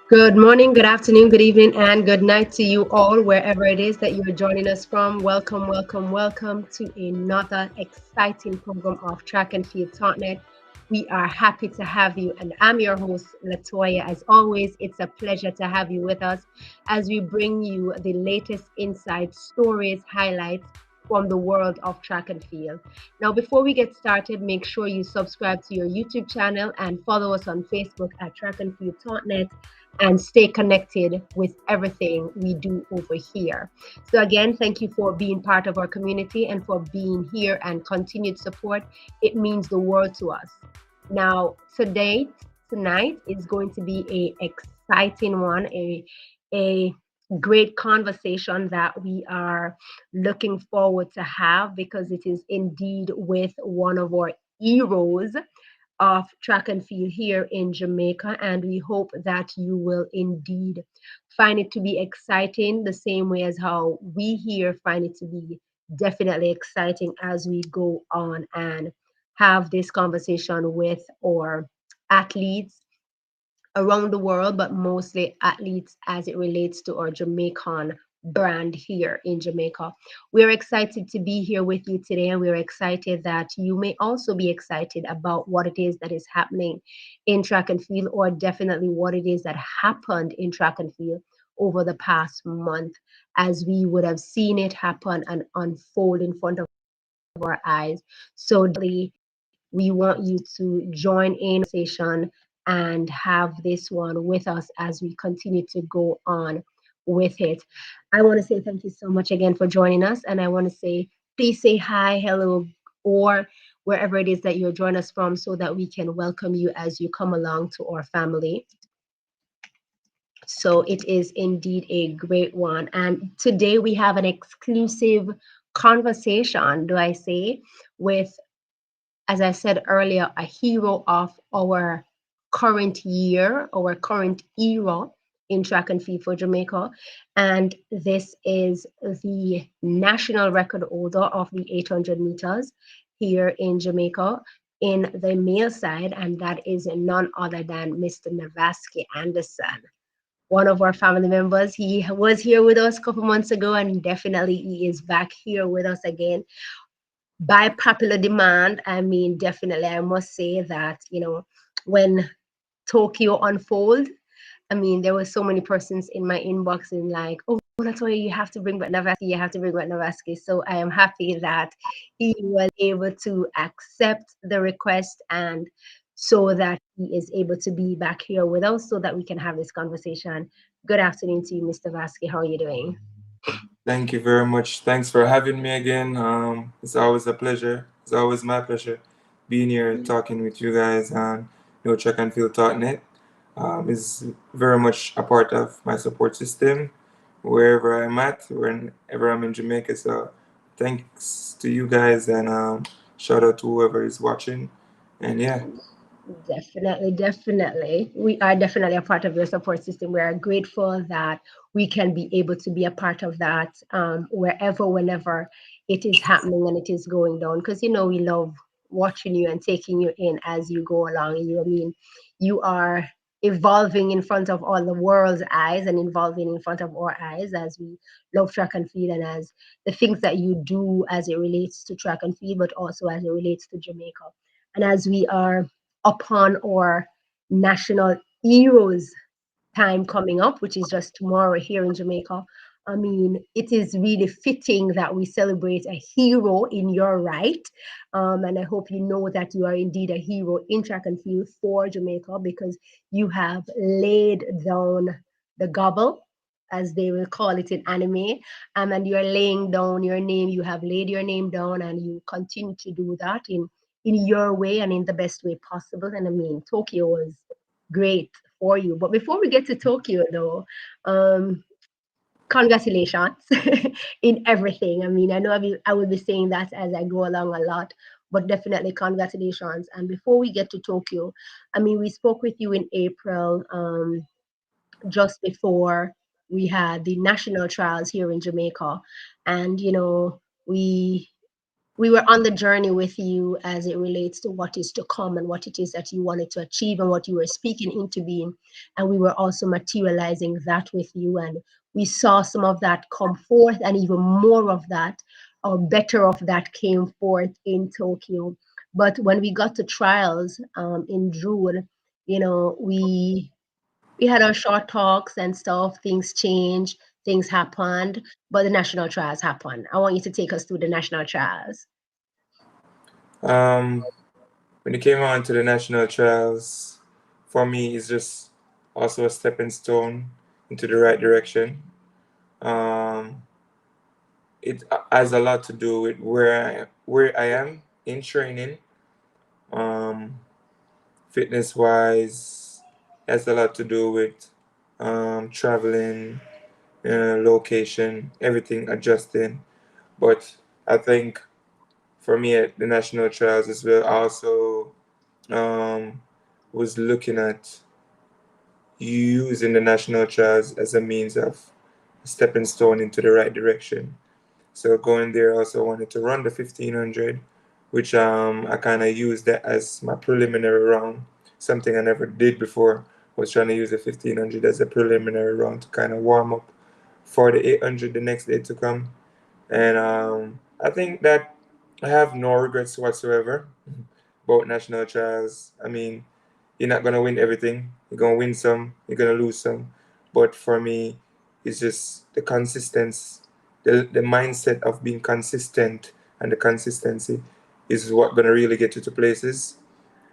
Good morning, good afternoon, good evening, and good night to you all, wherever it is that you're joining us from. Welcome, welcome, welcome to another exciting program of Track and Field Tauntnet. We are happy to have you, and I'm your host, Latoya. As always, it's a pleasure to have you with us as we bring you the latest insights, stories, highlights from the world of track and field. Now, before we get started, make sure you subscribe to your YouTube channel and follow us on Facebook at Track and Field Tauntnet and stay connected with everything we do over here. So, again, thank you for being part of our community and for being here and continued support. It means the world to us. Now, tonight is going to be a exciting one, a great conversation that we are looking forward to have because it is indeed with one of our heroes of track and field here in Jamaica. And we hope that you will indeed find it to be exciting the same way as how we here find it to be definitely exciting as we go on and have this conversation with our athletes around the world, but mostly athletes as it relates to our Jamaican brand here in Jamaica. We're excited to be here with you today, and we're excited that you may also be excited about what it is that is happening in track and field, or definitely what it is that happened in track and field over the past month, as we would have seen it happen and unfold in front of our eyes. So, definitely, we want you to join in conversation and have this one with us as we continue to go on with it. I want to say thank you so much again for joining us. And I want to say, please say hi, hello, or wherever it is that you're joining us from so that we can welcome you as you come along to our family. So it is indeed a great one. And today we have an exclusive conversation, do I say, with, as I said earlier, a hero of our current year, our current era in track and field for Jamaica. And this is the national record holder of the 800 meters here in Jamaica in the male side, and that is none other than Mr. Navasky Anderson, one of our family members. He was here with us a couple months ago, and definitely he is back here with us again by popular demand. I mean, definitely, I must say that, when Tokyo unfold, I mean, there were so many persons in my inbox and like, oh, that's why you have to bring back Navasky, you have to bring back Navasky. So I am happy that he was able to accept the request, and so that he is able to be back here with us so that we can have this conversation. Good afternoon to you, Mr. Vasky. How are you doing? Thank you very much. Thanks for having me again. It's always a pleasure. It's always my pleasure being here talking with you guys and Track and Field Tauntnet. Is very much a part of my support system wherever I'm at, whenever I'm in Jamaica. So thanks to you guys and shout out to whoever is watching. And yeah, Definitely, definitely. We are definitely a part of your support system. We are grateful that we can be able to be a part of that wherever, whenever it is happening and it is going down. Because, we love watching you and taking you in as you go along. I mean, you are evolving in front of all the world's eyes and evolving in front of our eyes as we love track and field, and as the things that you do as it relates to track and field, but also as it relates to Jamaica. And as we are upon our national heroes time coming up, which is just tomorrow here in Jamaica. I mean, it is really fitting that we celebrate a hero in your right. And I hope you know that you are indeed a hero in track and field for Jamaica, because you have laid down the gobble, as they will call it in anime. And you are laying down your name. You have laid your name down, and you continue to do that in your way and in the best way possible. And I mean, Tokyo was great for you. But before we get to Tokyo, though, congratulations in everything. I mean, I will be saying that as I go along a lot, but definitely congratulations. And before we get to Tokyo, I mean, we spoke with you in April, just before we had the national trials here in Jamaica, and we we were on the journey with you as it relates to what is to come and what it is that you wanted to achieve and what you were speaking into being. And we were also materializing that with you. And we saw some of that come forth, and even more of that, or better of that, came forth in Tokyo. But when we got to trials in June, we had our short talks and stuff. Things changed, things happened, but the national trials happened. I want you to take us through the national trials. Um, when it came on to the national trials, for me, it's just also a stepping stone into the right direction. Um, it has a lot to do with where I am in training, um, fitness wise. Has a lot to do with traveling, location, everything adjusting. But I think for me at the national trials as well, I also um, was looking at using the national trials as a means of stepping stone into the right direction. So going there, I also wanted to run the 1500, which I kind of used that as my preliminary round. Something I never did before was trying to use the 1500 as a preliminary round to kind of warm up for the 800 the next day to come. And I think that I have no regrets whatsoever about national trials. I mean, you're not gonna win everything. You're gonna win some. You're gonna lose some. But for me, it's just the consistency, the mindset of being consistent, and the consistency is what gonna really get you to places.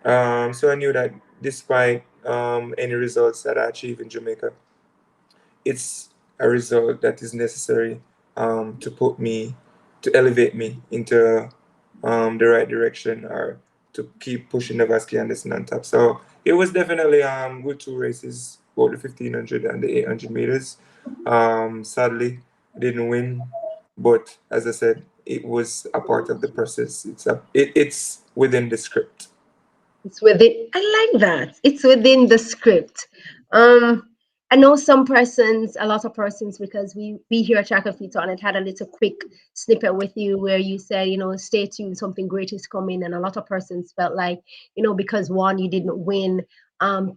So I knew that despite any results that I achieve in Jamaica, it's a result that is necessary to put me, to elevate me into the right direction, or to keep pushing Navasky Anderson on top. So it was definitely good two races, both the 1500 and the 800 meters. Sadly, didn't win, but as I said, it was a part of the process. It's within the script. It's within, I like that. It's within the script. Um, I know some persons, a lot of persons, because we here at Track and Field on it had a little quick snippet with you where you said, stay tuned, something great is coming. And a lot of persons felt like, because one, you didn't win,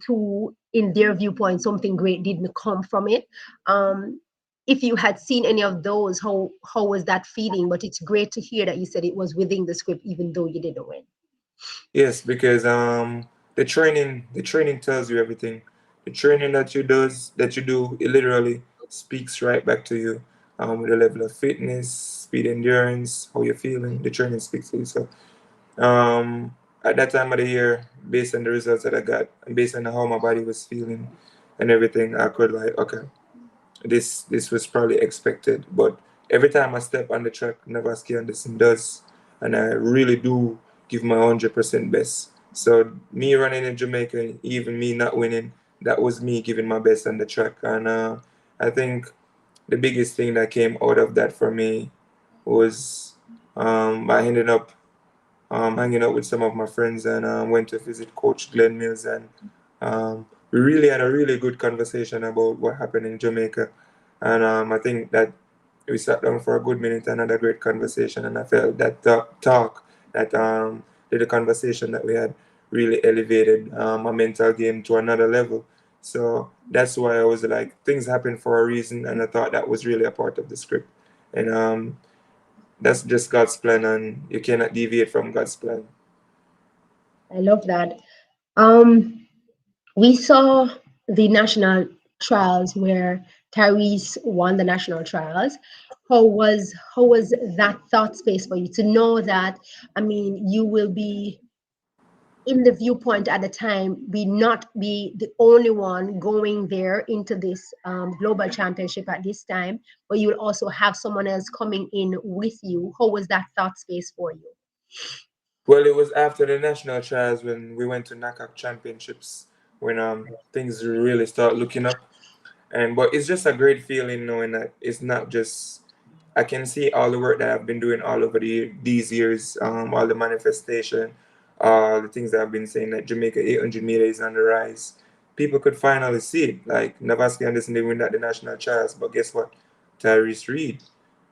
two, in their viewpoint, something great didn't come from it. If you had seen any of those, how was that feeling? But it's great to hear that you said it was within the script, even though you didn't win. Yes, because the training tells you everything. The training that you do, it literally speaks right back to you. With the level of fitness, speed, endurance, how you're feeling, the training speaks to you. So at that time of the year, based on the results that I got, and based on how my body was feeling and everything, I could like, okay, this was probably expected. But every time I step on the track, Navasky Anderson does, and I really do give my 100% best. So me running in Jamaica, even me not winning, that was me giving my best on the track. And I think the biggest thing that came out of that for me was I ended up hanging out with some of my friends, and went to visit Coach Glenn Mills, and we really had a really good conversation about what happened in Jamaica. And I think that we sat down for a good minute and had a great conversation, and I felt that talk, that the conversation that we had really elevated my mental game to another level. So that's why I was like, things happen for a reason, and I thought that was really a part of the script. And that's just God's plan, and you cannot deviate from God's plan. I love that. Um, we saw the national trials where Tyrese won the national trials. How was that thought space for you to know that? I mean, you will be in the viewpoint at the time, be not be the only one going there into this global championship at this time, but you will also have someone else coming in with you. How was that thought space for you? Well, it was after the national trials when we went to knockout championships when things really start looking up. And but it's just a great feeling knowing that it's not just, I can see all the work that I've been doing all over these years, all the manifestation, the things that I've been saying, that Jamaica 800 meter is on the rise. People could finally see it. Like Navasky Anderson didn't win at the national trials, but guess what? Tyrese Reed,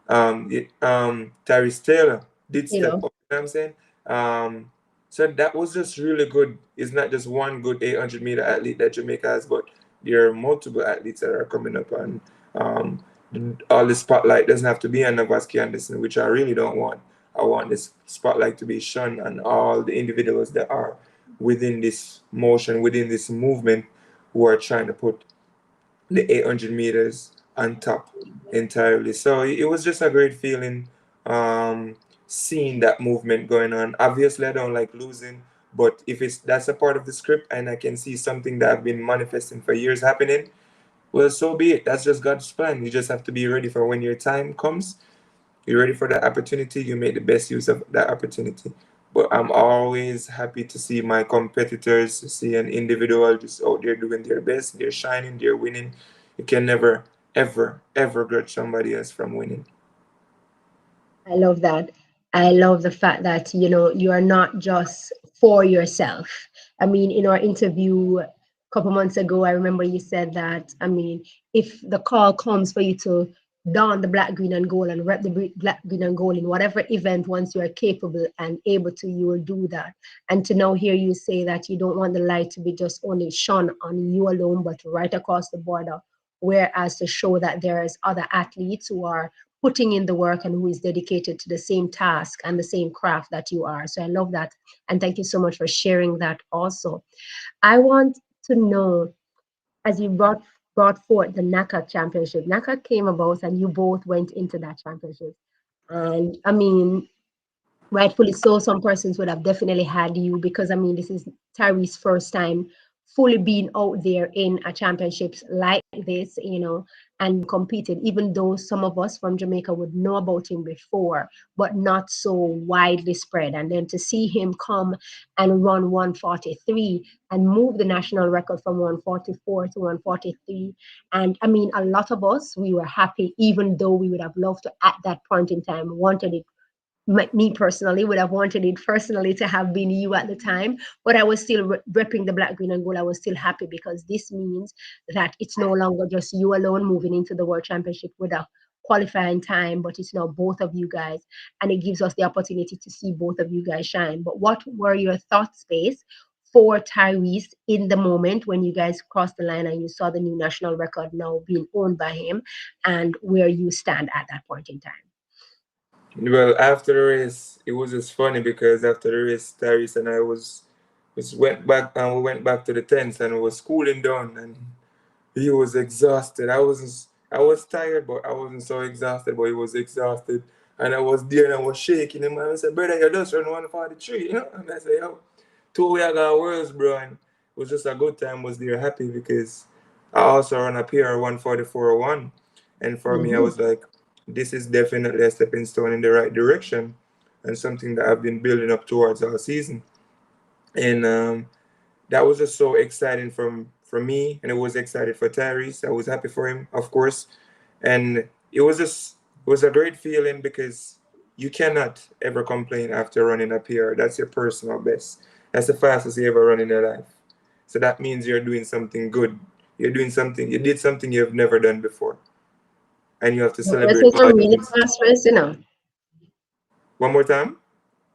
Tyrese Taylor. did You step know, up. You know what I'm saying? So that was just really good. It's not just one good 800-meter athlete that Jamaica has, but there are multiple athletes that are coming up, and um, all the spotlight doesn't have to be on Navasky Anderson, which I really don't want. I want this spotlight to be shone on all the individuals that are within this motion, within this movement, who are trying to put the 800 meters on top entirely. So it was just a great feeling, um, seeing that movement going on. Obviously, I don't like losing, but if it's that's a part of the script and I can see something that I've been manifesting for years happening, well, so be it. That's just God's plan. You just have to be ready for when your time comes. You're ready for that opportunity, you make the best use of that opportunity. But I'm always happy to see my competitors, to see an individual just out there doing their best, they're shining, they're winning. You can never, ever, ever grudge somebody else from winning. I love that. I love the fact that, you know, you are not just for yourself. I mean, in our interview a couple months ago, I remember you said that, I mean, if the call comes for you to don the black, green, and gold and rep the black, green, and gold in whatever event, once you are capable and able to, you will do that. And to now hear you say that you don't want the light to be just only shone on you alone, but right across the border, whereas to show that there's other athletes who are putting in the work and who is dedicated to the same task and the same craft that you are. So I love that. And thank you so much for sharing that also. I want to know, as you brought forth the NACA championship, NACA came about and you both went into that championship. And I mean, rightfully so, some persons would have definitely had you because I mean, this is Tyree's first time fully being out there in a championships like this, you know, and competed, even though some of us from Jamaica would know about him before, but not so widely spread. And then to see him come and run 143 and move the national record from 144 to 143. And I mean, a lot of us, we were happy, even though we would have loved to, at that point in time, wanted it me personally would have wanted it personally to have been you at the time, but I was still repping the black, green, and gold. I was still happy because this means that it's no longer just you alone moving into the world championship with a qualifying time, but it's now both of you guys, and it gives us the opportunity to see both of you guys shine. But what were your thoughts, space, for Tyrese in the moment when you guys crossed the line and you saw the new national record now being owned by him, and where you stand at that point in time? Well, after the race, it was just funny because after the race, Tyrese and I was went back and we went back to the tents and we was cooling down, and he was exhausted. I was tired, but I wasn't so exhausted, but he was exhausted. And I was there and I was shaking him. And I said, brother, you just run 143, you know? And I said, yo, two we got words, bro. And it was just a good time. Was there happy because I also run a PR 144.01. And for me, I Mm-hmm. was like, this is definitely a stepping stone in the right direction and something that I've been building up towards all season. And that was just so exciting from me, and it was excited for Tyrese. I was happy for him, of course, and it was a great feeling because you cannot ever complain after running a PR. That's your personal best. That's the fastest you ever run in your life. So that means you're doing something good. You're doing something. You did something you've never done before, and you have to That race celebrate was a all the really things. fast race, you know. One more time.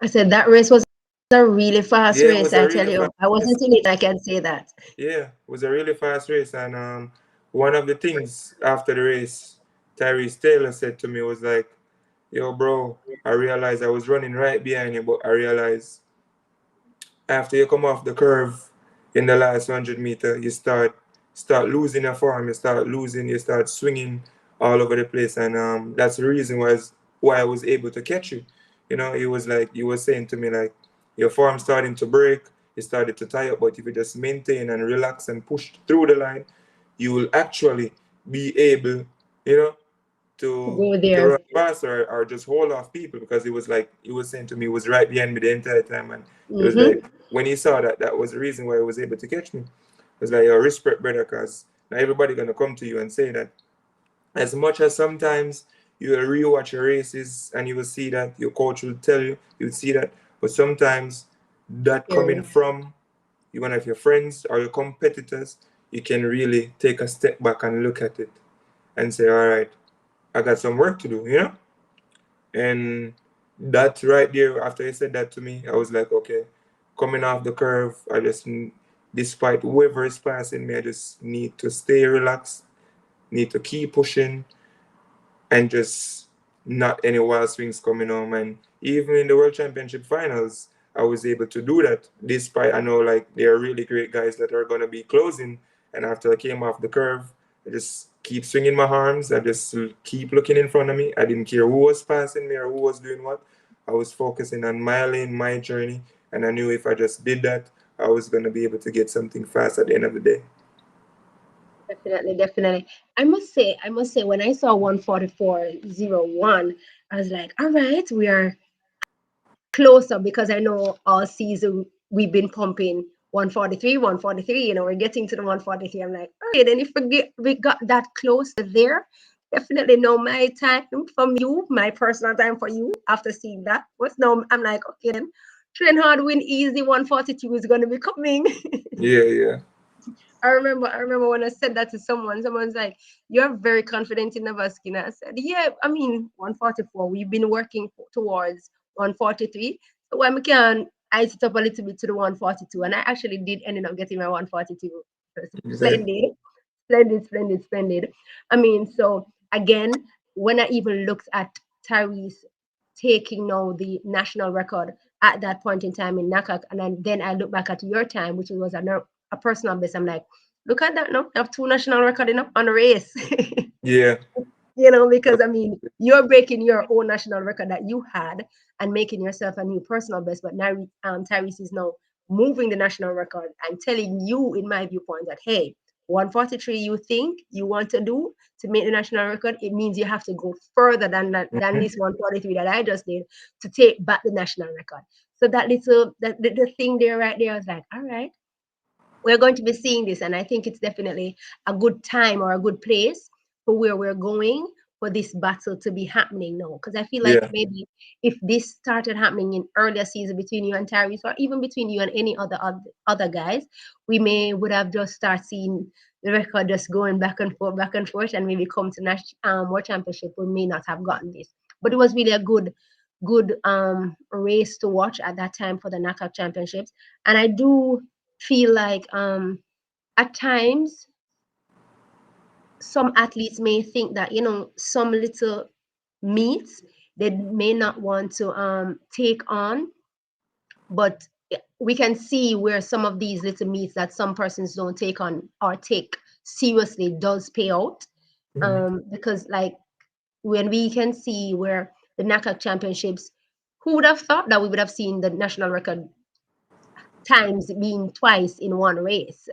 I said that race was a really fast Yeah, it race. was a I tell really you, fast I race. wasn't in it. I can say that. Yeah, it was a really fast race, and one of the things after the race, Tyrese Taylor said to me was like, "Yo, bro, I realized I was running right behind you, but I realized after you come off the curve in the last 100 meter, you start losing your form. You start swinging all over the place, and that's the reason why I was able to catch you. You know, he was like he was saying to me like, your form starting to break, you started to tie up, but if you just maintain and relax and push through the line, you will actually be able, you know, To to go to there. run fast or just hold off people because it was like he was saying to me he was right behind me the entire time, and it was Mm-hmm. like when he saw that, that was the reason why he was able to catch me. It was like, yo, respect, brother, because not everybody gonna come to you and say that. As much as sometimes you will rewatch your races and you will see that your coach will tell you, you will see that, but sometimes that coming Experience. from one of your friends or your competitors, you can really take a step back and look at it and say, all right, I got some work to do, you know? And that right there, after he said that to me, I was like, okay, coming off the curve, despite whoever is passing me, I just need to stay relaxed, need to keep pushing, and just not any wild swings coming home. And even in the World Championship finals, I was able to do that, despite I know like there are really great guys that are going to be closing. And after I came off the curve, I just keep swinging my arms. I just keep looking in front of me. I didn't care who was passing me or who was doing what. I was focusing on my lane, my journey, and I knew if I just did that, I was going to be able to get something fast at the end of the day. Definitely, definitely. I must say, when I saw 144.01, I was like, all right, we are closer because I know all season we've been pumping 143, 143. We're getting to the 143. I'm like, okay, then if we got that close to there, definitely know my time from you, my personal time for you after seeing that. What's now? I'm like, okay, then train hard, win easy. 142 is going to be coming. Yeah, yeah, I remember when I said that to someone. Someone's like, "You're very confident in Navasky." And I said, "Yeah, I mean, 144. We've been working towards 143. So when we can ice it up a little bit to the 142, and I actually did end up getting my 142. So exactly. splendid, splendid, splendid, splendid. I mean, so again, when I even looked at Tyrese taking now the national record at that point in time in Nakak, and then I look back at your time, which was a personal best. I'm like, look at that now. You have two national record enough on a race. Yeah, Because I mean, you're breaking your own national record that you had and making yourself a new personal best. But now Tyrese is now moving the national record and telling you, in my viewpoint, that hey, 143 you think you want to do to make the national record, it means you have to go further than that, than mhm, this 143 that I just did to take back the national record. So that little the thing there right there, I was like, all right, we're going to be seeing this, and I think it's definitely a good time or a good place for where we're going for this battle to be happening now. Because I feel like yeah. maybe if this started happening in earlier season between you and Tyrese, or even between you and any other guys, we may would have just start seeing the record just going back and forth, and maybe come to national world championship, we may not have gotten this. But it was really a good race to watch at that time for the knockout championships, and I do feel like at times some athletes may think that some little meets they may not want to take on, but we can see where some of these little meets that some persons don't take on or take seriously does pay out, Mhm. because like when we can see where the knockout championships, who would have thought that we would have seen the national record times being twice in one race,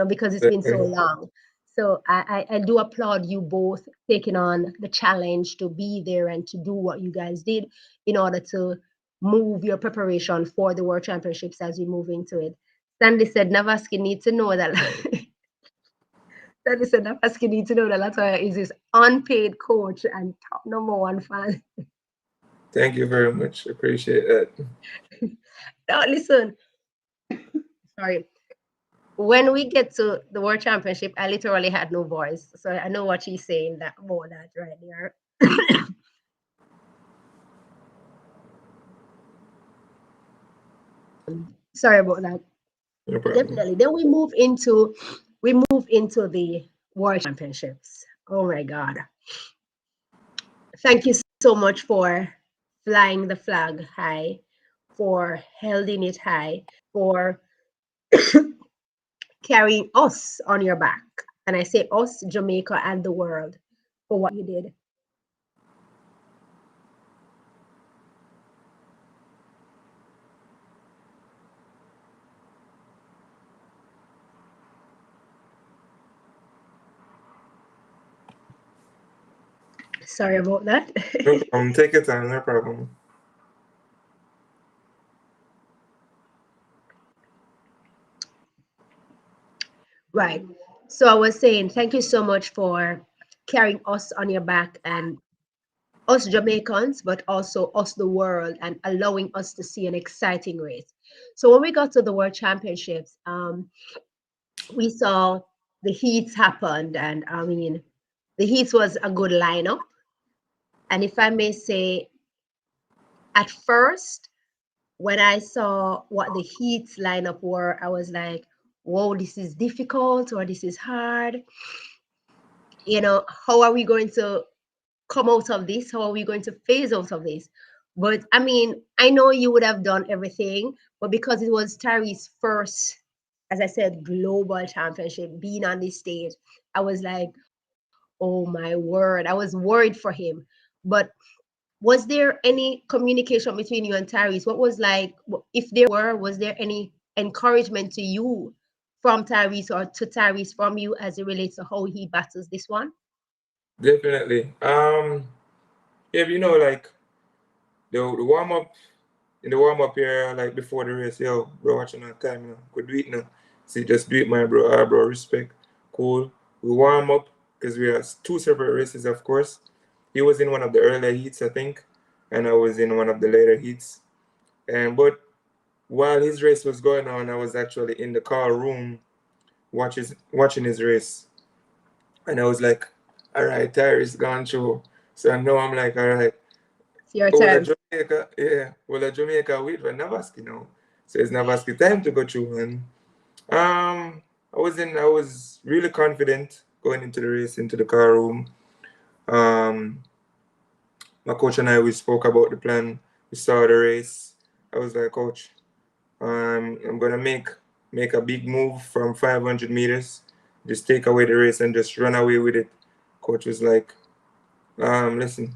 because it's been so Definitely. long. So I do applaud you both taking on the challenge to be there and to do what you guys did in order to move your preparation for the World Championships as we move into it. Stanley said Navasky need to know that Stanley said Navasky need to know that Latoya is his unpaid coach and top number one fan. Thank you very much. Appreciate that. Now listen, sorry. When we get to the World Championship, I literally had no voice. So I know what she's saying that about that right there. Sorry about that. No problem. Definitely. Then we move into the World Championships. Oh my God. Thank you so much for flying the flag high, for holding it high, for carrying us on your back. And I say us, Jamaica, and the world for what you did. Sorry about that. No problem. Take your time. No problem. Right. So I was saying, thank you so much for carrying us on your back and us Jamaicans, but also us, the world, and allowing us to see an exciting race. So when we got to the World Championships, we saw the heats happened, and I mean, the heats was a good lineup. And if I may say, at first, when I saw what the heats lineup were, I was like, whoa, this is difficult or this is hard. How are we going to come out of this? How are we going to phase out of this? But I mean, I know you would have done everything, but because it was Tyree's first, as I said, global championship, being on this stage, I was like, oh my word, I was worried for him. But was there any communication between you and Tyrese? What was like, if there were, was there any encouragement to you from Tyrese or to Tyrese from you as it relates to how he battles this one? Definitely. Yeah, like the warm up in the warm up here, like before the race, yo, bro, watching on time, could do it now. See, just do it, my bro. Bro, respect, cool. We warm up because we have two separate races, of course. He was in one of the earlier heats, I think, and I was in one of the later heats. And but while his race was going on, I was actually in the car room watching his race, and I was like, all right, Tyrese gone through. So now I'm like, all right, It's your will a turn. Jamaica, yeah, will a Jamaica wait for Navasky now? So it's Navasky time to go through, and I was really confident going into the race, into the car room. Um, my coach and I we spoke about the plan. We saw the race. I was like, coach, I'm gonna make a big move from 500 meters. Just take away the race and just run away with it. Coach was like, listen,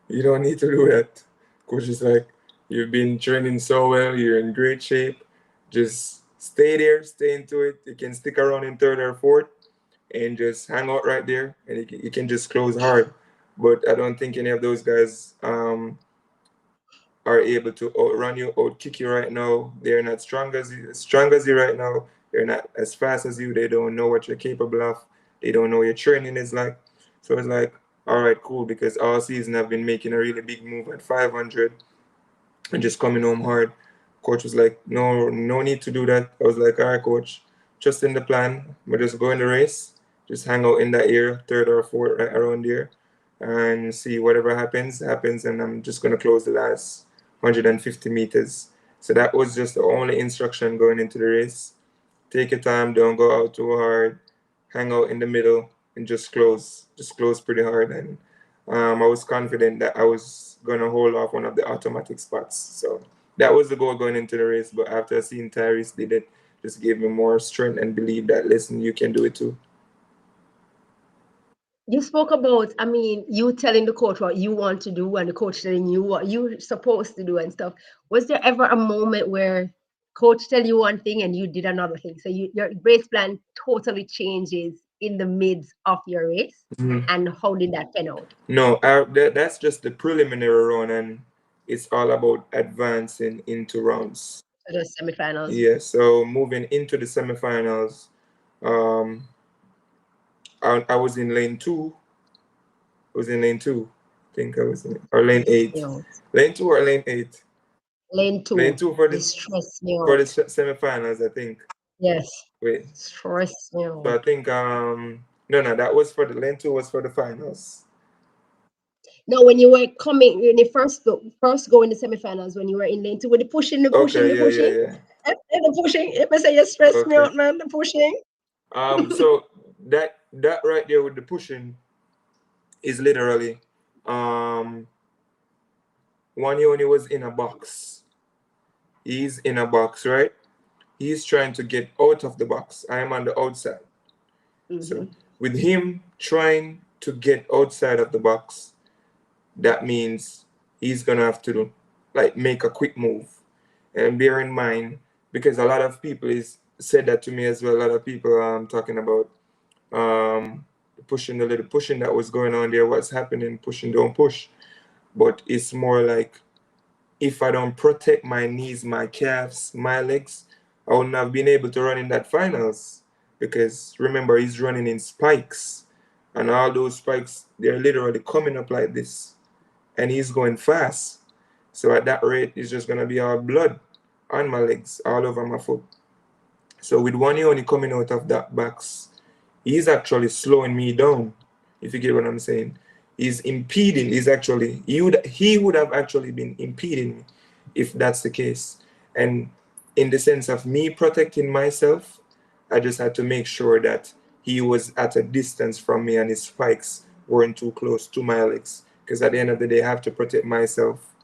you don't need to do that. Coach is like, you've been training so well, you're in great shape. Just stay there, stay into it. You can stick around in third or fourth and just hang out right there, and you can just close hard. But I don't think any of those guys are able to outrun you, out kick you right now. They're not strong as you right now. They're not as fast as you. They don't know what you're capable of. They don't know what your training is like. So it's like, all right, cool, because all season I've been making a really big move at 500 and just coming home hard. Coach was like, no, no need to do that. I was like, all right, coach, just in the plan. We're just going the race, just hang out in that area, third or fourth, right around there, and see whatever happens. And I'm just gonna close the last 150 meters. So that was just the only instruction going into the race. Take your time, don't go out too hard, hang out in the middle, and just close pretty hard. And I was confident that I was gonna hold off one of the automatic spots. So that was the goal going into the race. But after seeing Tyrese did it, just gave me more strength and believe that listen, you can do it too. You spoke about, I mean, you telling the coach what you want to do and the coach telling you what you're supposed to do and stuff. Was there ever a moment where coach tell you one thing and you did another thing? So your race plan totally changes in the midst of your race. Mhm. And how did that pan out No, that's just the preliminary round, and it's all about advancing into rounds. to the semifinals? Yeah, so moving into the semifinals, um, I was in lane two. I was in lane two. I think I was in or lane You eight. know, Lane two or lane eight. lane Lane two, two for this stress me the out. semifinals, I think. Yes, Wait, stress me so I out. think no, that was for the lane two was for the finals. No, when you were coming, when you first go in the semifinals, when you were in lane two, with the pushing, the pushing, Okay, the pushing, yeah. the pushing. If I say you stress me Okay. out, man, the pushing. So that right there with the pushing is literally um one only was in a box. He's in a box, right? He's trying to get out of the box. I am on the outside. So Hmm. with him trying to get outside of the box, that means he's gonna have to like make a quick move. And bear in mind, because a lot of people is said that to me as well. A lot of people talking about um pushing the little pushing that was going on there, what's happening, pushing, don't push. But it's more like if I don't protect my knees, my calves, my legs, I wouldn't have been able to run in that finals. Because remember, he's running in spikes, and all those spikes, they're literally coming up like this, and he's going fast. So at that rate, it's just gonna be all blood on my legs, all over my foot. So with one only coming out of that box, he's actually slowing me down, if you get what I'm saying. He's impeding. He's actually he would have actually been impeding me if that's the case. And in the sense of me protecting myself, I just had to make sure that he was at a distance from me and his spikes weren't too close to my legs. Because at the end of the day, I have to protect myself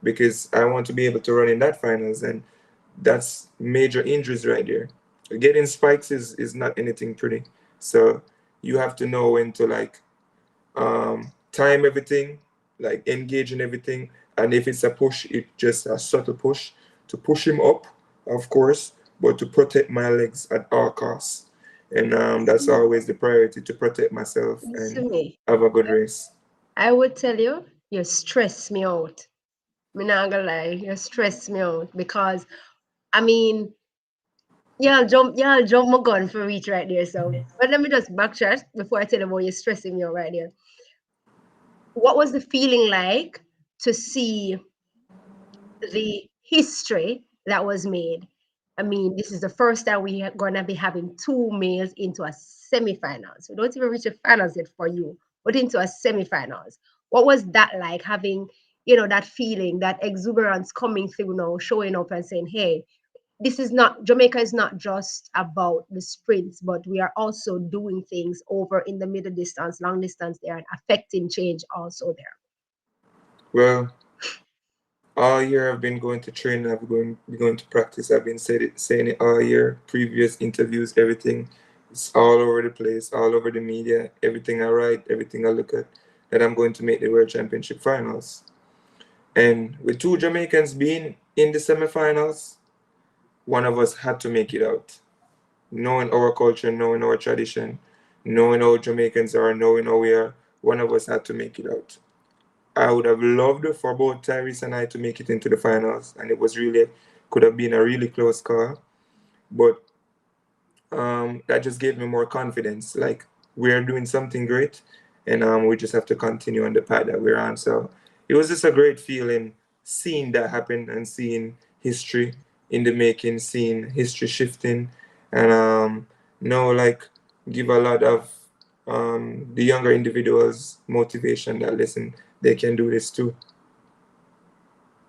because I want to be able to run in that finals, and that's major injuries right there. Getting spikes is not anything pretty. So you have to know when to like time everything, like engage in everything. And if it's a push, it's just a subtle push to push him up, of course, but to protect my legs at all costs. And that's always the priority, to protect myself and Listen me. have a good race. I would tell you, you stress me out. Me not gonna lie, you stress me out because I mean, y'all jump my gun for reach right there. So, but let me just backtrack before I tell you about you stressing me out right there. What was the feeling like to see the history that was made? I mean, this is the first time we are gonna be having two males into a semifinals. We don't even reach the finals yet for you, but into a semifinals. What was that like having, that feeling, that exuberance coming through now, showing up and saying, hey, this is not Jamaica is not just about the sprints, but we are also doing things over in the middle distance, long distance there, and affecting change also there. Well, all year I've been going to training, been going to practice. I've been saying it all year. Previous interviews, everything. It's all over the place, all over the media. Everything I write, everything I look at, that I'm going to make the World Championship finals. And with two Jamaicans being in the semifinals, one of us had to make it out. Knowing our culture, knowing our tradition, knowing how Jamaicans are, knowing how we are, one of us had to make it out. I would have loved for both Tyrese and I to make it into the finals, and it was really could have been a really close call. But that just gave me more confidence. Like, we're doing something great, and we just have to continue on the path that we're on. So it was just a great feeling seeing that happen and seeing history in the making, seeing history shifting, and like give a lot of the younger individuals motivation that listen, they can do this too.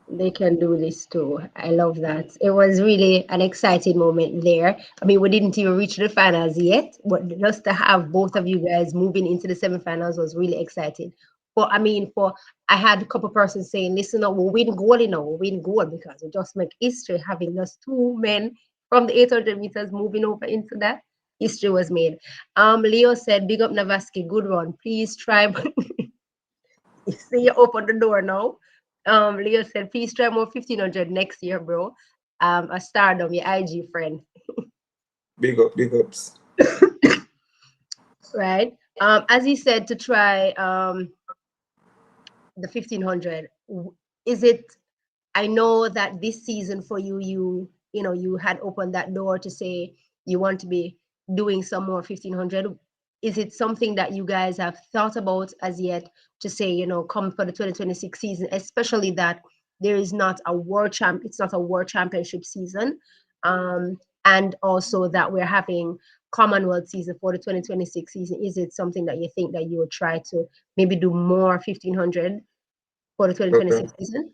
They can do this too. I love that. It was really an exciting moment there. I mean, we didn't even reach the finals yet, but just to have both of you guys moving into the semifinals was really exciting. But I mean, I had a couple persons saying, listen, no, we'll win gold, we'll win gold because we just make history having just two men from the 800 meters moving over into that. History was made. Leo said, big up Navasky, good run. Please try. You see, you open the door now. Leo said, please try more 1500 next year, bro. A stardom, your IG friend, Big ups. right? As he said, to try the 1500. Is it, I know that this season for you, you had opened that door to say you want to be doing some more 1500. Is it something that you guys have thought about as yet to say, come for the 2026 season, especially that there is not a it's not a world championship season, and also that we're having Commonwealth season for the 2026 season. Is it something that you think that you would try to maybe do more 1500 for the Okay. 2026 season?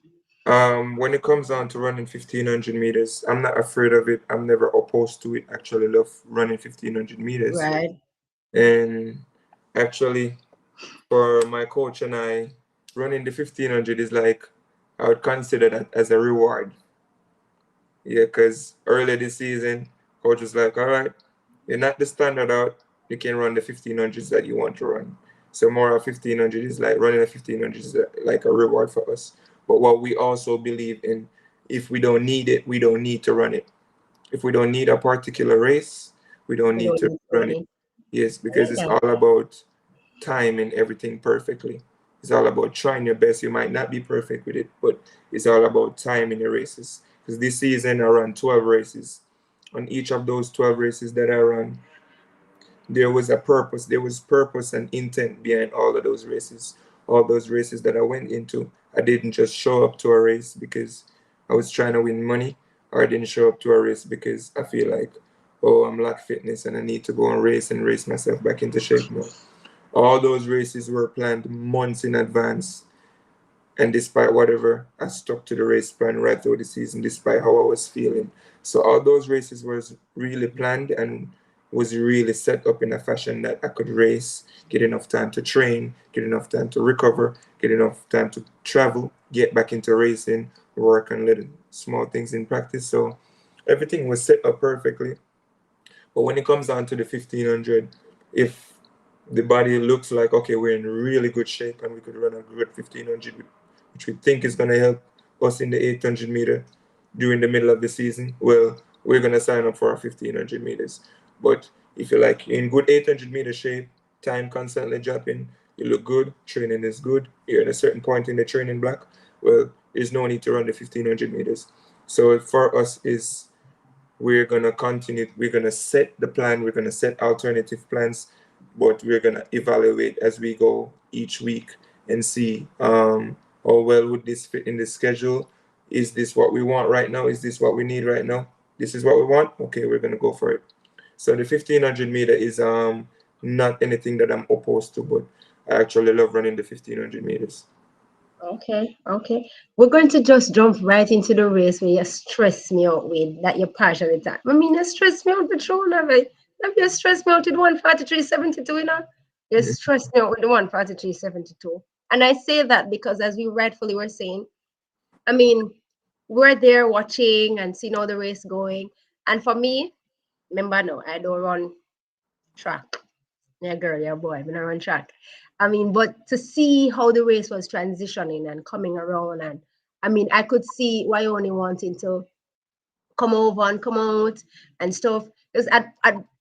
When it comes down to running 1500 meters, I'm not afraid of it. I'm never opposed to it. Actually, love running 1500 meters. Right. And actually, for my coach and I, running the 1500 is like, I would consider that as a reward. Yeah, because earlier this season, coach was like, all right, you're not the standard out. You can run the 1500s that you want to run. So more of 1500 is like running a 1500 is like a reward for us. But what we also believe in, if we don't need it, we don't need to run it. If we don't need a particular race, we don't We need don't to need to run run it. it. Yes, I because like it's that. all about timing everything perfectly. It's all about trying your best. You might not be perfect with it, but it's all about timing your races. Because this season I ran 12 races. On each of those 12 races that I ran, there was a purpose. There was purpose and intent behind all of those races. All those races that I went into, I didn't just show up to a race because I was trying to win money, or I didn't show up to a race because I feel like, oh, I'm lack fitness and I need to go and race myself back into shape. No, All those races were planned months in advance. And despite whatever, I stuck to the race plan right through the season, despite how I was feeling. So all those races was really planned and was really set up in a fashion that I could race, get enough time to train, get enough time to recover, get enough time to travel, get back into racing, work on little small things in practice. So everything was set up perfectly. But when it comes down to the 1500, if the body looks like, okay, we're in really good shape and we could run a good 1500, which we think is going to help us in the 800 meter during the middle of the season, well, we're going to sign up for our 1500 meters. But if you're like in good 800 meter shape, time constantly dropping, you look good, training is good, you're at a certain point in the training block, well, there's no need to run the 1500 meters. So for us is we're going to continue, we're going to set the plan, we're going to set alternative plans, but we're going to evaluate as we go each week and see how well would this fit in the schedule. Is this what we want right now? Is this what we need right now? This is what we want. Okay, we're going to go for it. So the 1500 meter is not anything that I'm opposed to, but I actually love running the 1500 meters. Okay, okay. We're going to just jump right into the race where you stress me out with that you're passionate at. I mean, you stress me out with show of it. You stress me out with 143.72, you know? You stress me out with the 143.72. And I say that because, as we rightfully were saying, I mean, we're there watching and seeing all the race going. And for me, remember, no, I don't run track. Yeah, girl, yeah, boy, I'm gonna run track. I mean, but to see how the race was transitioning and coming around, and I mean, I could see why only wanting to come over and come out and stuff. Because at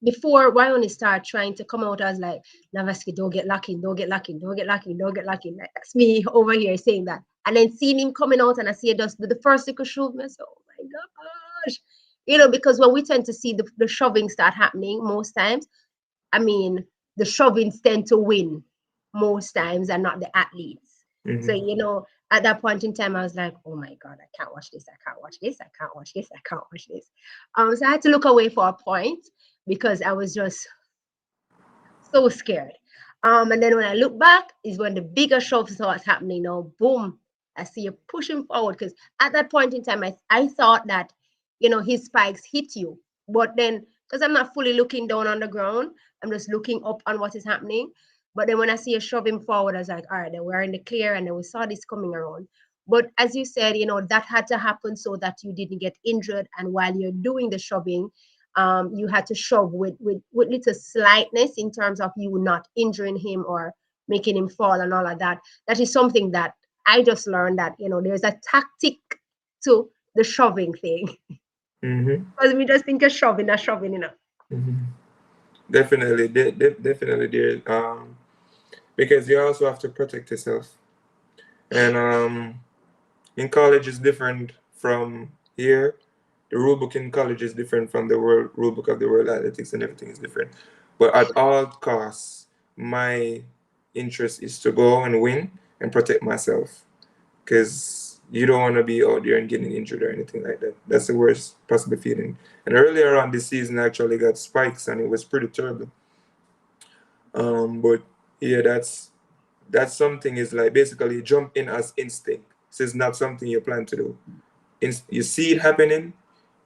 before why only start trying to come out, I was like, Navasky, don't get lucky, don't get lucky, don't get lucky, don't get lucky. Like, that's me over here saying that. And then seeing him coming out and I see it just the first little shove, I said, oh my gosh. You know, because when we tend to see the shoving start happening most times, I mean, the shovings tend to win most times and not the athletes. So, Mm-hmm. you know, at that point in time, I was like, oh my God, I can't watch this. I can't watch this. I can't watch this. I can't watch this. So I had to look away for a point because I was just so scared. And then when I look back, is when the bigger shove starts happening. Now, boom, I see you pushing forward. Because at that point in time, I thought that, you know, his spikes hit you. But then, because I'm not fully looking down on the ground, I'm just looking up on what is happening. But then when I see you shove him forward, I was like, all right, then we're in the clear. And then we saw this coming around. But as you said, you know, that had to happen so that you didn't get injured. And while you're doing the shoving, you had to shove with little slightness in terms of you not injuring him or making him fall and all of that. That is something that I just learned that, you know, there's a tactic to the shoving thing. Mm-hmm. Because we just think of shoving, you know. Mm-hmm. Definitely, definitely there. Because you also have to protect yourself. And in college is different from here. The rule book in college is different from the world rule book of the world athletics, and everything is different. But at all costs, my interest is to go and win and protect myself. Because you don't want to be out there and getting injured or anything like that. That's the worst possible feeling. And earlier on this season, I actually got spikes, and it was pretty terrible. But yeah, that's something is like basically jump in as instinct. This is not something you plan to do. You see it happening,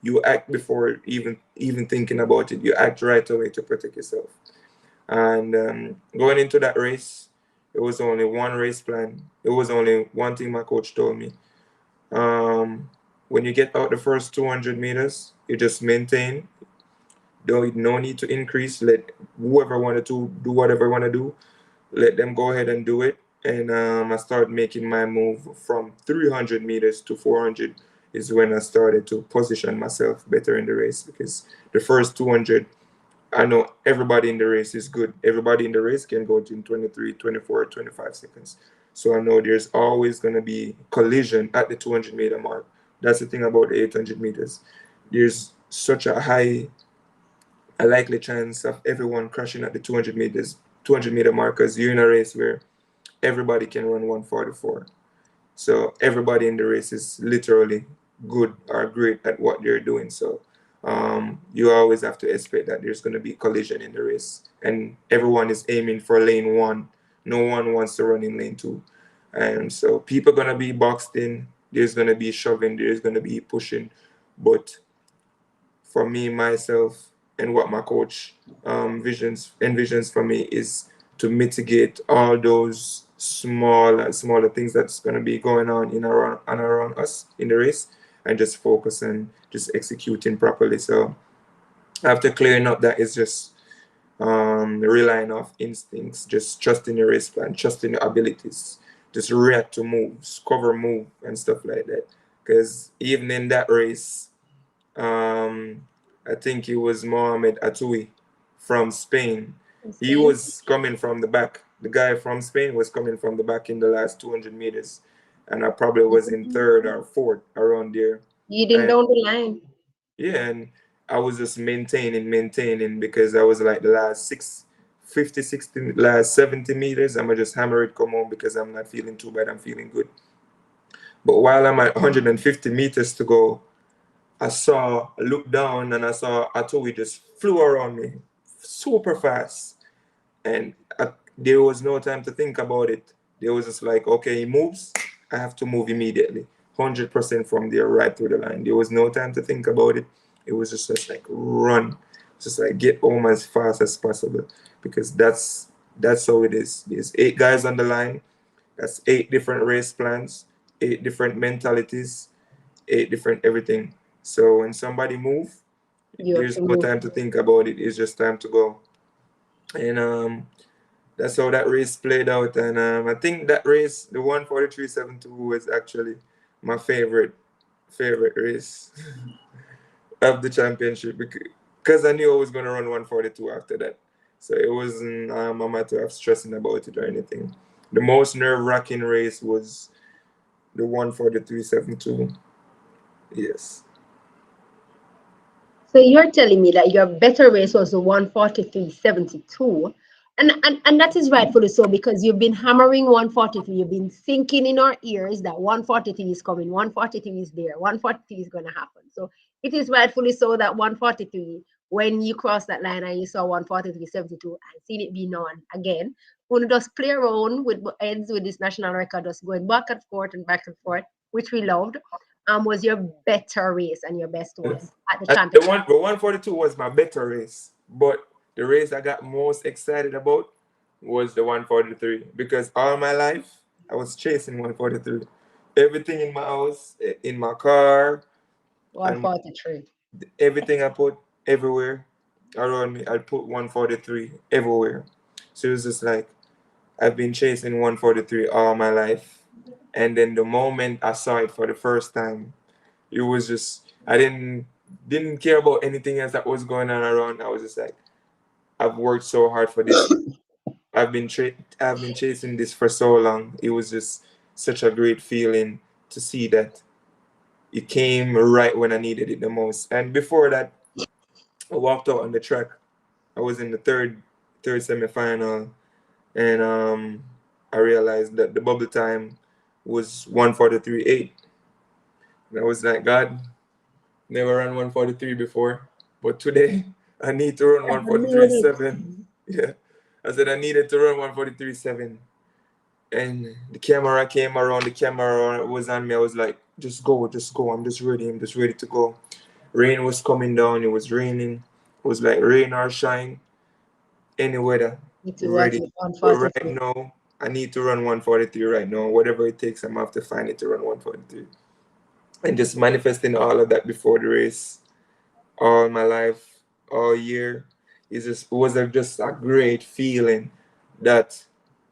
you act before even thinking about it. You act right away to protect yourself. And going into that race, it was only one race plan. It was only one thing my coach told me. Um, when you get out the first 200 meters, you just maintain. Don't no need to increase. Let whoever wanted to do whatever want to do, let them go ahead and do it. And I started making my move from 300 meters to 400 is when I started to position myself better in the race because the first 200, I know everybody in the race is good. Everybody in the race can go in 23, 24, 25 seconds. So I know there's always going to be collision at the 200-meter mark. That's the thing about the 800 meters. There's such a likely chance of everyone crashing at the 200-meter mark because you're in a race where everybody can run 144. So everybody in the race is literally good or great at what they're doing. So you always have to expect that there's going to be collision in the race, and everyone is aiming for lane one. No one wants to run in lane two, and so people are going to be boxed in. There's going to be shoving. There's going to be pushing, but for me, myself, and what my coach visions envisions for me is to mitigate all those smaller things that's going to be going on in around and around us in the race, and just focus on just executing properly. So after clearing up that, is just relying off instincts, just trusting your race plan, trusting your abilities, just react to moves, cover move, and stuff like that. Because even in that race, um, I think it was Mohamed Atoui from Spain. In He Spain. was coming from the back. The guy from Spain was coming from the back in the last 200 meters. And I probably was in third or fourth around there. Leading And down the line. yeah, and I was just maintaining because I was like the last 50, 60, last 70 meters. I'm going to just hammer it, come home because I'm not feeling too bad. I'm feeling good. But while I'm at 150 meters to go, I looked down and I saw Atoui just flew around me super fast. And there was no time to think about it. There was just like, okay, he moves, I have to move immediately. 100% from there right through the line. There was no time to think about it. It was just like run, just like get home as fast as possible, because that's how it is. There's 8 guys on the line. That's 8 different race plans, 8 different mentalities, 8 different everything. So when somebody move, You have there's to no move. time to think about it. It's just time to go. And that's how that race played out. And I think that race, the 1:43.72, was actually my favorite race of the championship, because I knew I was going to run 1:42 after that. So it wasn't a matter of stressing about it or anything. The most nerve-wracking race was the 1:43.72. Yes. So you're telling me that your better race was the 1:43.72. And that is rightfully so, because you've been hammering 1:43. You've been thinking in our ears that 1:43 is coming, 1:43 is there, 1:43 is going to happen. So it is rightfully so that 1:43, when you cross that line and you saw 1:43.72 and seen it being on again, when just play around with ends with this national record, just going back and forth, which we loved, was your better race and your best one at the championship. The 1:42 was my better race, but the race I got most excited about was the 1:43, because all my life I was chasing 1:43. Everything in my house, in my car, and 1:43. everything I put everywhere around me, I put 1:43 everywhere. So it was just like I've been chasing 1:43 all my life, and then the moment I saw it for the first time, it was just I didn't care about anything else that was going on around. I was just like, I've worked so hard for this. I've been chasing this for so long. It was just such a great feeling to see that it came right when I needed it the most. And before that, I walked out on the track. I was in the third semifinal, and I realized that the bubble time was 1:43.8. And I was like, God, never ran 1:43 before, but today I need to run I knew it. 1:43.7. Yeah, I said I needed to run 1:43.7, and the camera came around. The camera was on me. I was like, just go, just go. I'm just ready. I'm just ready to go. Rain was coming down. It was raining. It was like rain or shine, any weather. It was Ready. it But right 1:43. now, I need to run 1:43 right now. Whatever it takes, I'm gonna have to find it to run 1:43. And just manifesting all of that before the race, all my life, all year. It was just a great feeling that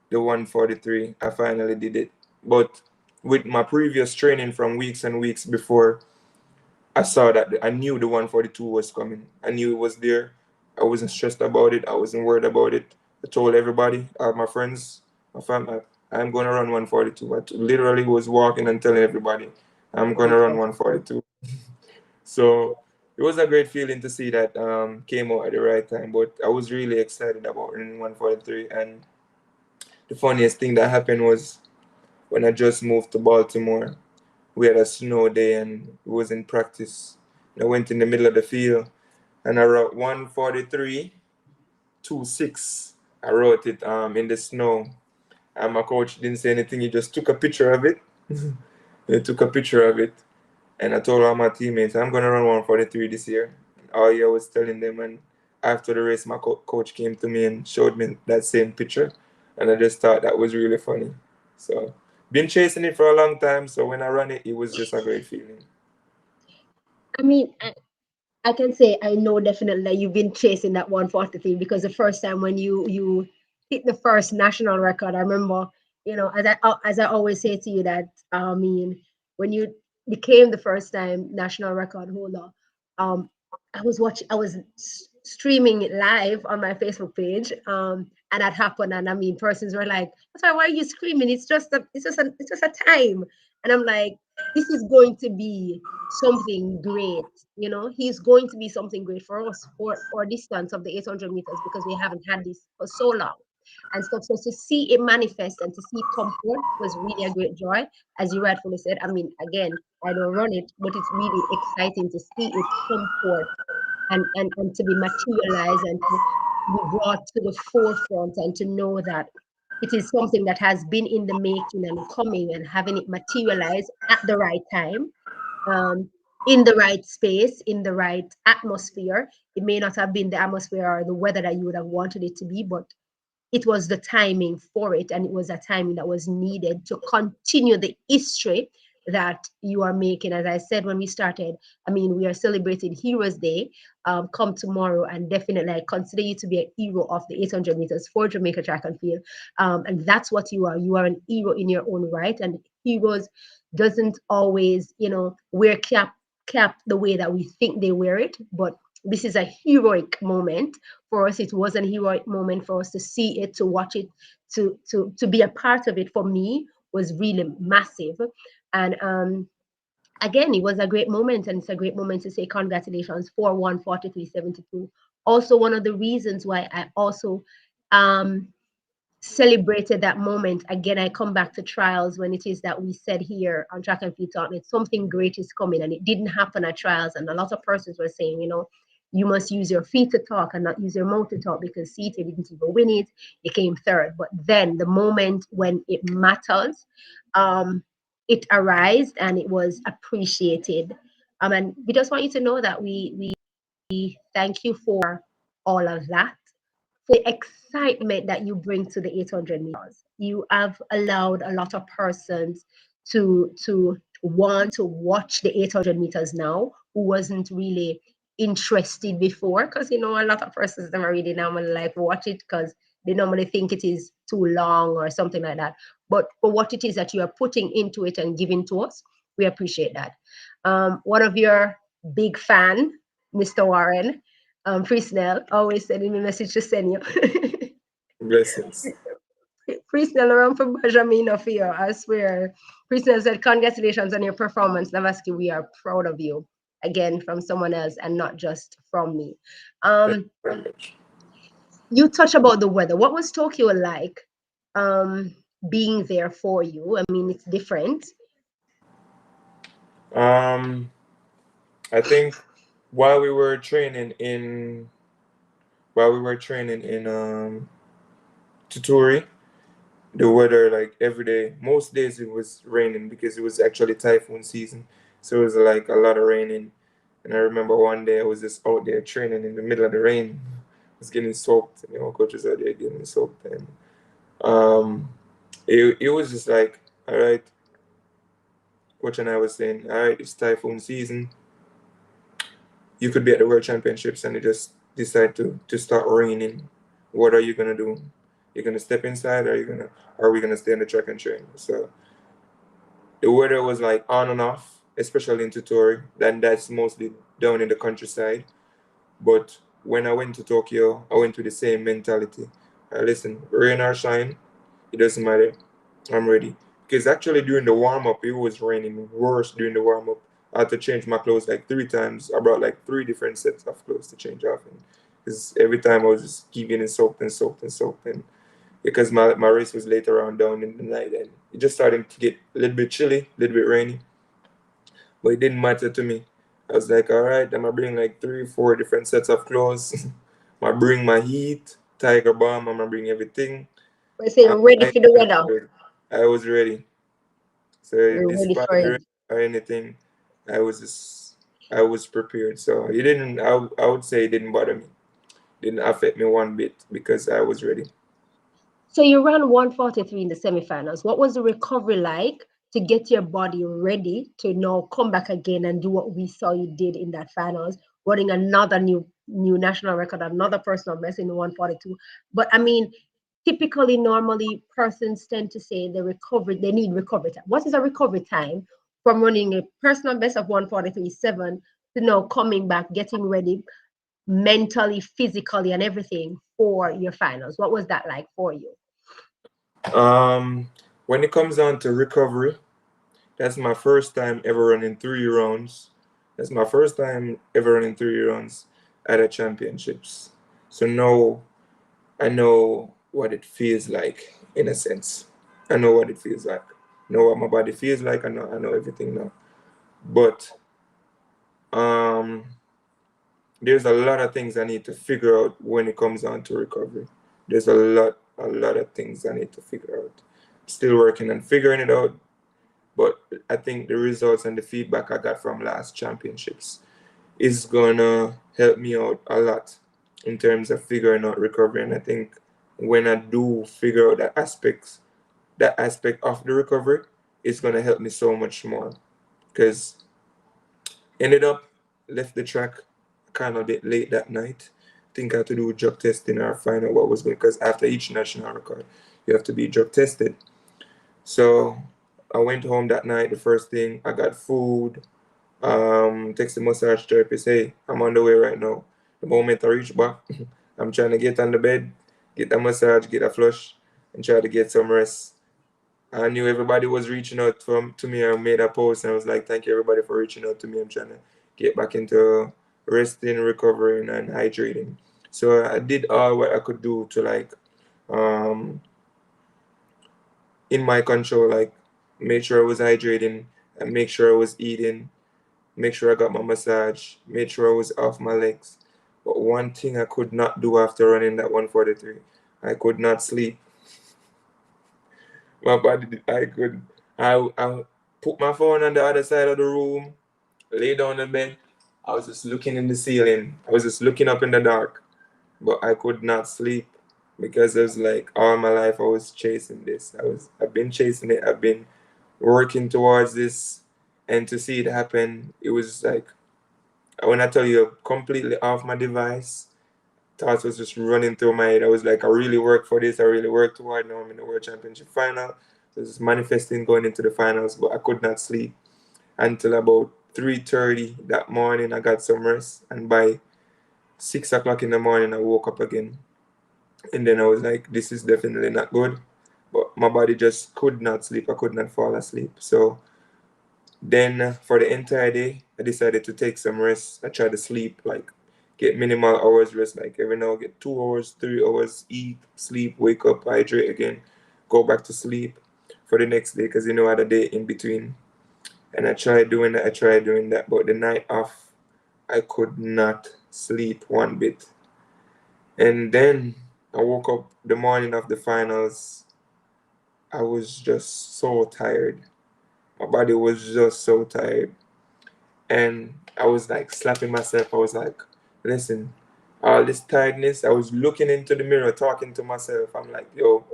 the 1:43, I finally did it. But with my previous training from weeks and weeks before, I saw that I knew the 1:42 was coming. I knew it was there. I wasn't stressed about it. I wasn't worried about it. I told everybody, my friends, my family, I'm going to run 1:42. Literally was walking and telling everybody, I'm going to run 1:42. 1:42. So it was a great feeling to see that came out at the right time. But I was really excited about running 1:43. And the funniest thing that happened was when I just moved to Baltimore, we had a snow day and it was in practice. I went in the middle of the field and I wrote 1:43.26. I wrote it in the snow. And my coach didn't say anything. He just took a picture of it. He took a picture of it. And I told all my teammates, I'm going to run 1:43 this year. All year I was telling them. And after the race, my coach came to me and showed me that same picture. And I just thought that was really funny. So, been chasing it for a long time. So when I ran it, it was just a great feeling. I mean, I can say I know definitely that you've been chasing that 143 because the first time when you hit the first national record, I remember, as I always say to you that I mean when you became the first time national record holder, um, I was streaming it live on my Facebook page, and that happened, and I mean persons were like, "That's why are you screaming? It's just a time," and I'm like, "This is going to be something great." He's going to be something great for us for distance of the 800 meters because we haven't had this for so long and stuff. So to see it manifest and to see it come forth was really a great joy, as you rightfully said. I mean, again, I don't run it, but it's really exciting to see it come forth and to be materialized and to be brought to the forefront and to know that it is something that has been in the making and coming and having it materialize at the right time, um, in the right space, in the right atmosphere. It may not have been the atmosphere or the weather that you would have wanted it to be, but it was the timing for it, and it was a timing that was needed to continue the history that you are making. As I said when we started, I mean, we are celebrating Heroes Day come tomorrow, and definitely I consider you to be a hero of the 800 meters for Jamaica track and field, and that's what you are. You are an hero in your own right, and heroes doesn't always, wear cap the way that we think they wear it, but this is a heroic moment for us. It was an heroic moment for us to see it, to watch it, to be a part of it. For me, was really massive, and again, it was a great moment, and it's a great moment to say congratulations for 1:43.72. Also, one of the reasons why I also um, celebrated that moment. Again, I come back to trials when it is that we said here on Track and Field Talk that something great is coming, and it didn't happen at trials. And a lot of persons were saying, you must use your feet to talk and not use your mouth to talk because CT didn't even win it. It came third. But then the moment when it matters, um, it arose and it was appreciated. And we just want you to know that we thank you for all of that, for the excitement that you bring to the 800 meters. You have allowed a lot of persons to want to watch the 800 meters now who wasn't really interested before, because a lot of persons never really normally like watch it because they normally think it is too long or something like that. But for what it is that you are putting into it and giving to us, we appreciate that. One of your big fan, Mr. Warren, Free Snell, always sending me a message to send you. Blessings. Free Snell around for Benjamin of you, I swear. Free Snell said, congratulations on your performance, Navasky. We are proud of you. Again, from someone else and not just from me. Thank you very much. You touch about the weather. What was Tokyo like being there for you? I mean, it's different. Um, I think while we were training in while we were training in Tuturi, the weather like every day, most days it was raining because it was actually typhoon season. So it was like a lot of raining. And I remember one day I was just out there training in the middle of the rain. I was getting soaked, and coaches out there getting soaked, and um, it was just like, all right, coach and I was saying, all right, it's typhoon season. You could be at the World Championships and it just decide to start raining. What are you gonna do? You're gonna step inside, or are we gonna stay on the track and train? So the weather was like on and off, especially in Tutori. Then that's mostly down in the countryside. But when I went to Tokyo, I went with the same mentality. Listen, rain or shine, it doesn't matter. I'm ready. Because actually during the warm up, it was raining worse during the warm up. I had to change my clothes like 3 times. I brought like 3 different sets of clothes to change off. Because every time I was just keep getting soaked and soaked and soaked. And because my race was later on down in the night, and it just started to get a little bit chilly, a little bit rainy. But it didn't matter to me. I was like, all right, I'm gonna bring like 3, 4 different sets of clothes. I'm gonna bring my heat, tiger bomb. I'm gonna bring everything. I say ready I for the weather. I was ready. So You're ready despite for the it. rain or anything, I was just, I was prepared. So it didn't. I would say it didn't bother me. Didn't affect me one bit because I was ready. So you ran 143 in the semifinals. What was the recovery like to get your body ready to now come back again and do what we saw you did in that finals, running another new national record, another personal best in 142. But I mean, typically, normally persons tend to say they need recovery time. What is a recovery time from running a personal best of 143.7 to now coming back, getting ready mentally, physically, and everything for your finals? What was that like for you? When it comes down to recovery, that's my first time ever running 3 rounds. That's my first time ever running 3 rounds at a championships. So now I know what it feels like in a sense. I know what it feels like. I know what my body feels like. I know everything now. But um there's a lot of things I need to figure out when it comes down to recovery. There's a lot of things I need to figure out. Still working and figuring it out, but I think the results and the feedback I got from last championships is gonna help me out a lot in terms of figuring out recovery. And I think when I do figure out that aspect of the recovery, it's gonna help me so much more. Because ended up left the track kind of a bit late that night. Think I had to do drug testing or find out what was going because after each national record, you have to be drug tested. So I went home that night. The first thing I got food. Text the massage therapist, hey, I'm on the way right now. The moment I reach back, I'm trying to get on the bed, get a massage, get a flush, and try to get some rest. I knew everybody was reaching out to me. I made a post and I was like, thank you everybody for reaching out to me. I'm trying to get back into resting, recovering, and hydrating. So I did all what I could do to like, um, in my control, like make sure I was hydrating and make sure I was eating, make sure I got my massage, make sure I was off my legs. But one thing I could not do after running that 143, I could not sleep. My body, I could, I put my phone on the other side of the room, lay down in the bed. I was just looking in the ceiling. I was just looking up in the dark, but I could not sleep because it was like all my life I was chasing this. I've been chasing it. I've been working towards this, and to see it happen, it was like when I tell you completely off my device, thoughts was just running through my head. I was like, I really work for this. I really work toward. Now I'm in the World Championship final. So it's manifesting going into the finals, but I could not sleep until about 3:30 that morning. I got some rest, and by 6 o'clock in the morning, I woke up again. And then I was like, this is definitely not good. But my body just could not sleep. I could not fall asleep. So then for the entire day, I decided to take some rest. I tried to sleep, like get minimal hours rest, like every now get 2 hours, 3 hours, eat, sleep, wake up, hydrate again, go back to sleep for the next day because I had a day in between. And I tried doing that, I tried doing that, but the night off, I could not sleep one bit. And then I woke up the morning of the finals. I was just so tired. My body was just so tired. And I was like slapping myself. I was like, listen, all this tiredness, I was looking into the mirror, talking to myself. I'm like, yo,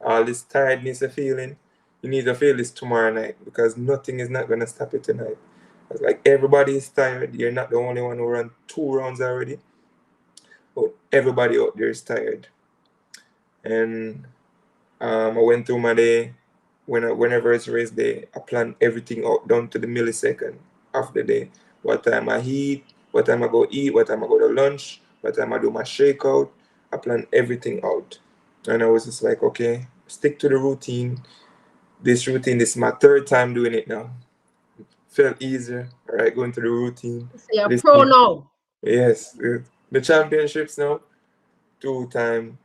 all this tiredness you're feeling, you need to feel this tomorrow night because nothing is not going to stop it tonight. I was like, everybody is tired. You're not the only one who ran 2 rounds already. But everybody out there is tired. And I went through my day. Whenever it's race day, I plan everything out down to the millisecond of the day. What time I eat, what time I go eat, what time I go to lunch, what time I do my shakeout. I plan everything out. And I was just like, okay, stick to the routine. This routine, this is my third time doing it now. Felt easier. All right, going to the routine. So you're pro Listen, now. yes, the championships now, 2 time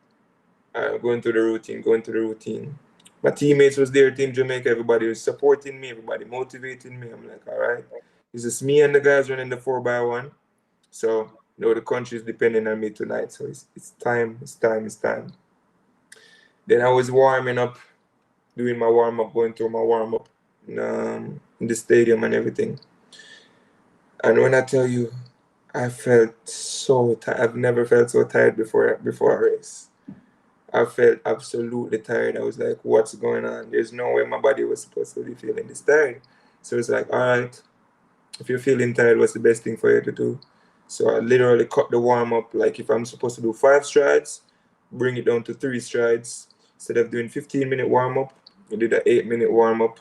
going through the routine, going through the routine. My teammates was there, Team Jamaica. Everybody was supporting me. Everybody motivating me. I'm like, all right. It's just me and the guys running the 4x1. So, the country is depending on me tonight. So it's time, it's time, it's time. Then I was warming up, doing my warm up, going through my warm up in the stadium and everything. And when I tell you, I felt so tired. I've never felt so tired before a race. I felt absolutely tired. I was like, what's going on? There's no way my body was supposed to be feeling this tired. So it's like, all right, if you're feeling tired, what's the best thing for you to do? So I literally cut the warm up. Like if I'm supposed to do 5 strides, bring it down to 3 strides. Instead of doing 15-minute warm up, I did an 8-minute warm up.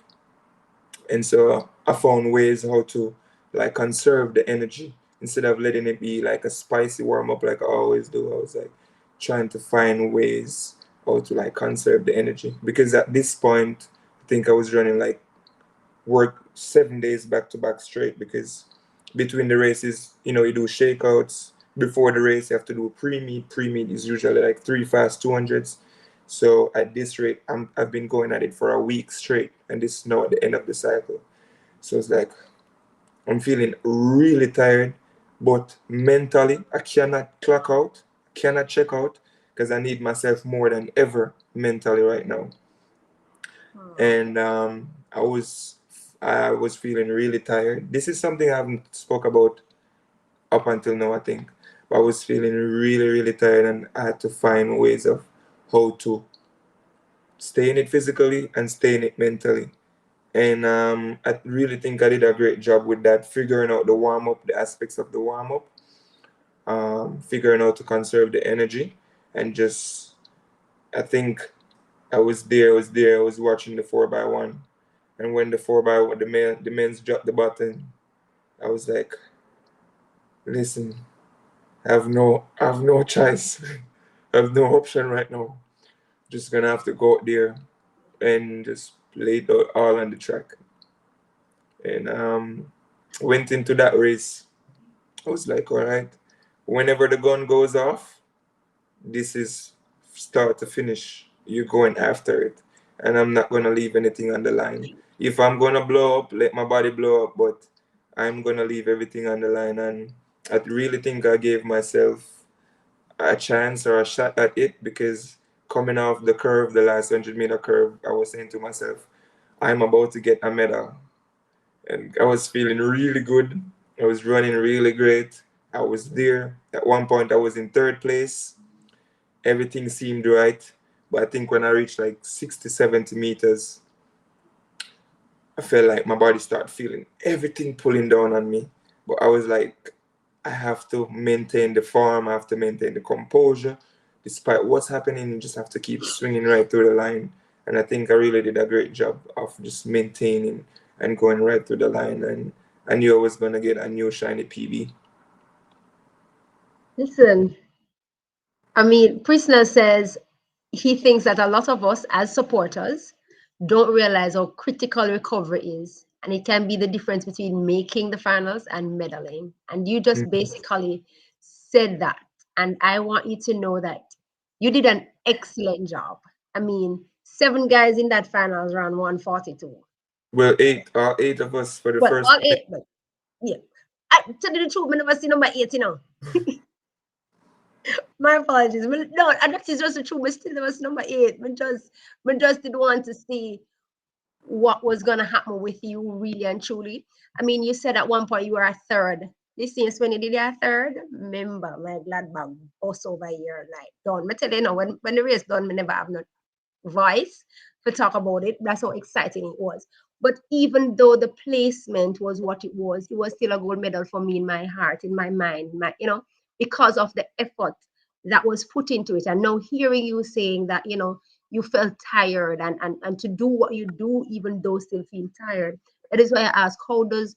And so I found ways how to like conserve the energy instead of letting it be like a spicy warm up like I always do. I was like trying to find ways how to like conserve the energy because at this point I think I was running like work 7 days back to back straight because between the races, you do shakeouts. Before the race, you have to do pre-meet. Pre-meet is usually like 3 fast 200s. So at this rate, I've been going at it for a week straight, and this is now at the end of the cycle. So it's like I'm feeling really tired, but mentally I cannot clock out, cannot check out, because I need myself more than ever mentally right now. And I was feeling really tired. This is something I haven't spoke about up until now, I think. But I was feeling really, really tired, and I had to find ways of how to stay in it physically and stay in it mentally. And I really think I did a great job with that, figuring out the warm up, the aspects of the warm up, figuring out to conserve the energy, and just I think I was watching the 4x1, and when the 4x1, the men's dropped the button, I was like, listen, I have no choice, I have no option right now. Just gonna have to go out there and just lay it out all on the track. And went into that race. I was like, all right, whenever the gun goes off, this is start to finish. You're going after it. And I'm not going to leave anything on the line. If I'm going to blow up, let my body blow up, but I'm going to leave everything on the line. And I really think I gave myself a chance or a shot at it because coming off the curve, the last 100-meter curve, I was saying to myself, I'm about to get a medal. And I was feeling really good. I was running really great. I was there. At one point, I was in third place. Everything seemed right. But I think when I reached like 60, 70 meters, I felt like my body started feeling everything pulling down on me. But I was like, I have to maintain the form, I have to maintain the composure. Despite what's happening, you just have to keep swinging right through the line. And I think I really did a great job of just maintaining and going right through the line. And I knew I was going to get a new shiny PB. Listen, I mean, Prisoner says he thinks that a lot of us as supporters don't realize how critical recovery is. And it can be the difference between making the finals and medaling. And you just basically said that. And I want you to know that you did an excellent job. I mean, 7 guys in that finals round 142. Well, eight of us for the Well, first all time. eight, but yeah. I tell you the truth, I never see number 8, My apologies. No, and that is just the truth. But still, there was number 8. We just did want to see what was gonna happen with you, really and truly. I mean, you said at one point you were a third. This is when you did your third. Remember, my glad bag bust over here like done. Me tell you now, when the race done, me never have no voice to talk about it. That's how exciting it was. But even though the placement was what it was still a gold medal for me in my heart, in my mind, because of the effort that was put into it. And now hearing you saying that, you felt tired and to do what you do, even though still feel tired. That is why I ask, how does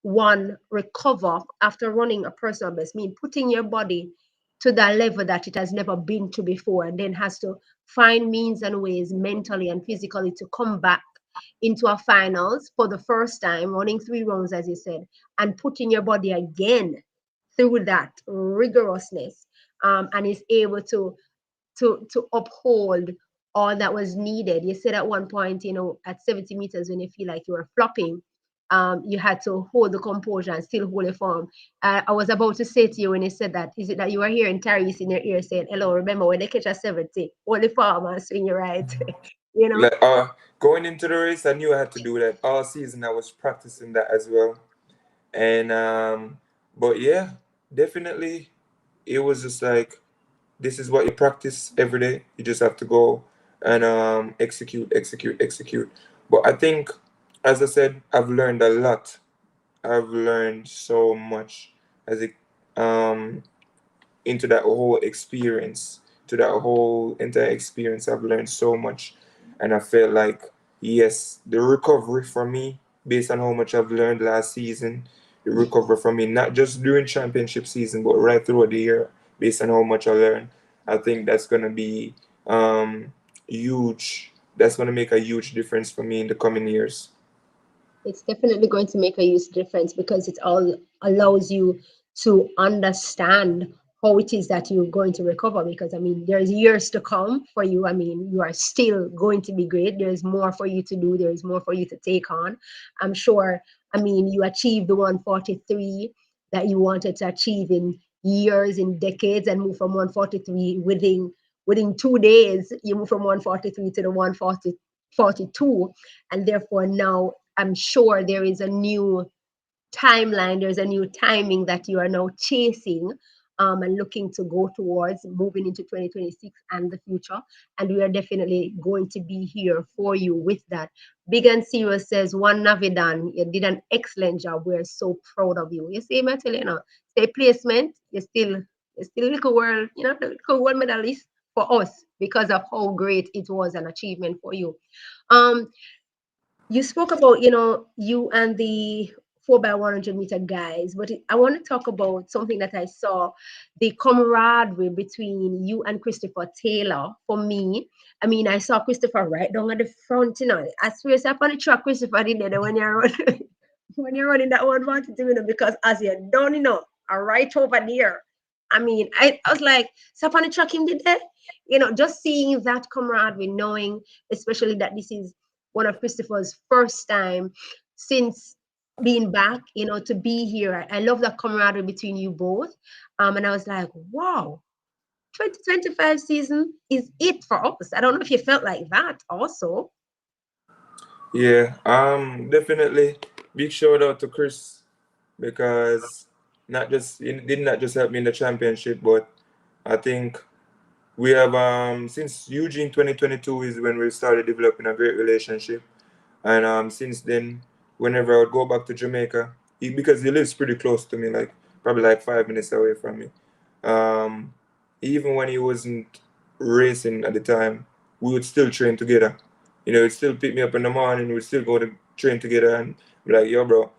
one recover after running a personal best? Mean putting your body to that level that it has never been to before, and then has to find means and ways mentally and physically to come back into a finals for the first time, running 3 rounds, as you said, and putting your body again through that rigorousness, and is able to uphold all that was needed. You said at one point, at 70 meters, when you feel like you were flopping, you had to hold the composure and still hold your form. I was about to say to you when you said that, is it that you were hearing Tyrese in your ear saying, "Hello, remember when they catch a 70, hold the form and swing your right," you know? Like going into the race, I knew I had to do that all season. I was practicing that as well, and but yeah, definitely, it was just like this is what you practice every day. You just have to go and execute, execute, execute. But I think, as I said, I've learned a lot. I've learned so much as it um into that whole experience, to that whole entire experience. I've learned so much, and I felt like yes, the recovery for me, based on how much I've learned last season, the recovery for me, not just during championship season, but right throughout the year, based on how much I learned, I think that's gonna be huge. That's gonna make a huge difference for me in the coming years. It's definitely going to make a huge difference because it all allows you to understand how it is that you're going to recover. Because I mean, there's years to come for you. I mean, you are still going to be great. There's more for you to do. There's more for you to take on. I'm sure. I mean, you achieved the 143 that you wanted to achieve in years, in decades, and move from 143 within 2 days. You move from 143 to the 142, and therefore now I'm sure there is a new timeline, there's a new timing that you are now chasing, and looking to go towards moving into 2026 and the future. And we are definitely going to be here for you with that. Big and Serious says, One Navidan, you did an excellent job. We're so proud of you. You see, Metal, stay placement, you're still little world, the little world medalist for us because of how great it was an achievement for you. Um, you spoke about, you and the 4x100 meter guys, but I want to talk about something that I saw, the camaraderie between you and Christopher Taylor. For me, I mean, I saw Christopher right down at the front, I swear, up on the track, Christopher did there when you're running, when you're running that 140, because as you're done, are right over there. I mean, I was like, stop on the track him did that. Just seeing that camaraderie, knowing especially that this is one of Christopher's first time since being back, to be here. I love that camaraderie between you both. And I was like, wow, 2025 season is it for us. I don't know if you felt like that also. Yeah, definitely. Big shout out to Chris because not just he did not just help me in the championship, but I think we have since Eugene 2022 is when we started developing a great relationship, and since then, whenever I would go back to Jamaica, because he lives pretty close to me, like probably like 5 minutes away from me. Um, Even when he wasn't racing at the time, we would still train together. He'd still pick me up in the morning. We'd still go to train together and be like, "Yo, bro,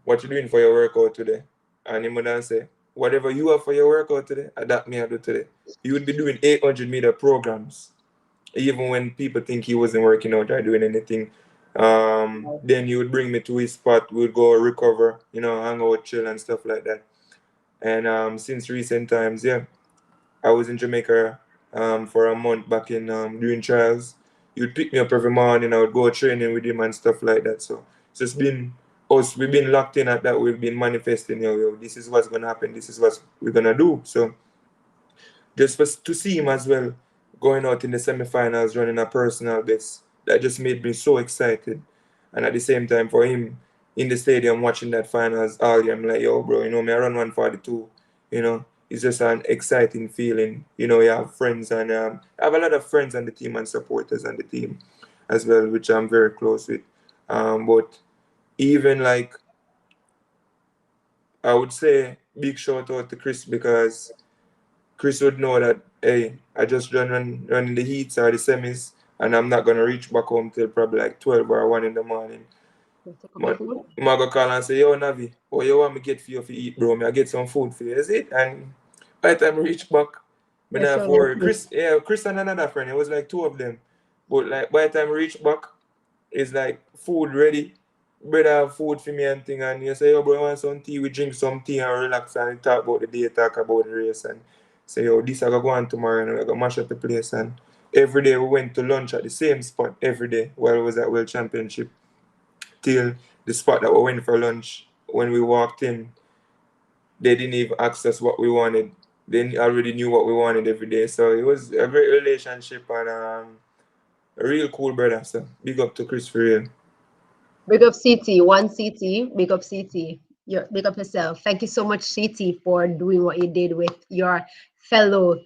what you doing for your workout today?" And he would then say, "Whatever you have for your workout today, that me I do today." He would be doing 800-meter programs, even when people think he wasn't working out or doing anything. Then he would bring me to his spot. We'd go recover, hang out, chill, and stuff like that. And since recent times, yeah, I was in Jamaica for a month back in doing trials. You'd pick me up every morning. I would go training with him and stuff like that. So it's just been us. We've been locked in at that. We've been manifesting. Yo, this is what's gonna happen. This is what we're gonna do. So just to see him as well going out in the semifinals, running a personal best, that just made me so excited. And at the same time, for him in the stadium watching that finals all year, I'm like, yo, bro, me I run 142. It's just an exciting feeling. You have friends, and I have a lot of friends on the team and supporters on the team as well, which I'm very close with. But even like, I would say big shout out to Chris because Chris would know that, hey, I just running the heats or the semis, and I'm not gonna reach back home till probably like 12 or 1 in the morning. You take up your Man, food. I'm gonna call and say, yo, Navi, what you want me get for you to eat, bro? Me I get some food for you, is it? And by the time I reach back, me Yes, not sir. have to worry. Chris, yeah, Chris and another friend, it was like two of them. But like by the time I reach back, it's like food ready. Brother have food for me and thing, and you say, yo, bro, I want some tea, we drink some tea and relax and talk about the day, talk about the race, and say, yo, this I go on tomorrow, and I go mash up the place. And every day we went to lunch at the same spot every day while I was at World Championship till the spot that we went for lunch, when we walked in, they didn't even ask us what we wanted. They already knew what we wanted every day. So it was a great relationship and a real cool brother. So big up to Chris for real. Big up CT, one CT, big up CT. Big up yourself. Thank you so much, CT, for doing what you did with your fellow,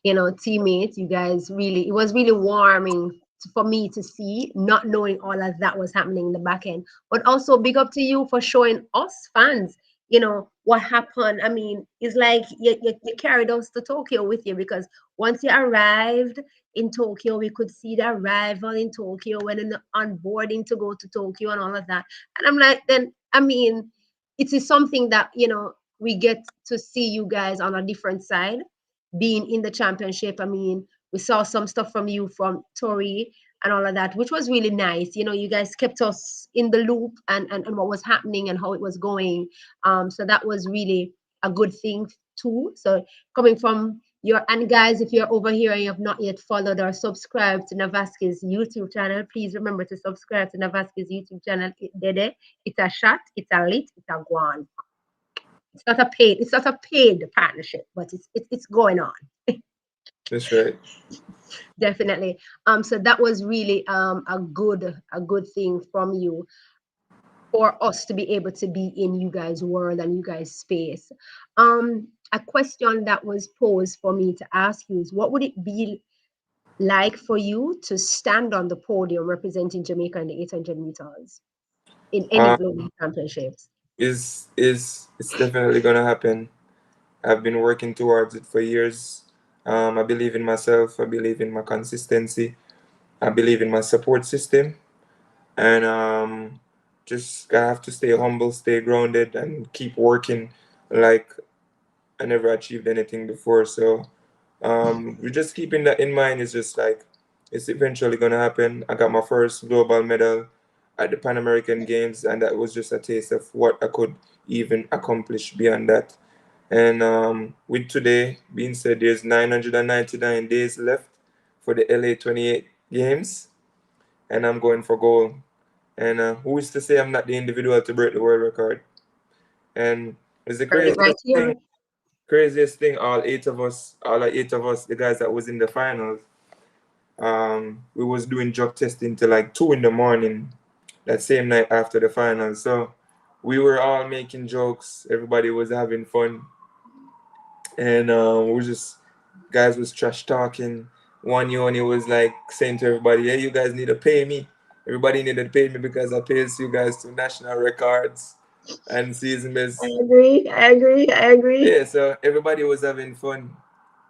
teammates. You guys really, it was really warming for me to see, not knowing all of that was happening in the back end. But also big up to you for showing us fans, what happened. I mean, it's like you carried us to Tokyo with you, because once you arrived in Tokyo, we could see the arrival in Tokyo, when in the onboarding to go to Tokyo and all of that. And I'm like, then, I mean, it is something that, we get to see you guys on a different side, being in the championship. I mean, we saw some stuff from you from Tori and all of that, which was really nice. You guys kept us in the loop, and what was happening and how it was going. So that was really a good thing too. So coming from and guys, if you're over here and you have not yet followed or subscribed to Navasky's YouTube channel, please remember to subscribe to Navasky's YouTube channel. Dede, it's a shot, it's a lit, it's a guan. It's not a paid partnership, but it's going on. That's right. Definitely. So that was really a good thing from you, for us to be able to be in you guys' world and you guys' space. A question that was posed for me to ask you is, what would it be like for you to stand on the podium representing Jamaica in the 800 meters in any Uh, global championships? is it's definitely gonna happen. I've been working towards it for years. I believe in myself. I believe in my consistency. I believe in my support system, and just I have to stay humble, stay grounded, and keep working like I never achieved anything before. So we're just keeping that in mind. It's just like it's eventually gonna happen. I got my first global medal at the Pan American Games, and that was just a taste of what I could even accomplish beyond that. And with today being said, there's 999 days left for the LA 28 games, and I'm going for gold. And who is to say I'm not the individual to break the world record? And it's the Heard it right craziest thing. here. Craziest thing, all eight of us, the guys that was in the finals, we was doing drug testing till like 2 in the morning that same night after the finals. So we were all making jokes. Everybody was having fun, and we just guys was trash talking. One Yoni was like saying to everybody, "Hey, you guys need to pay me. Everybody needed to pay me because I paid you guys to national records and season I best." agree. I agree. I agree. Yeah, so everybody was having fun.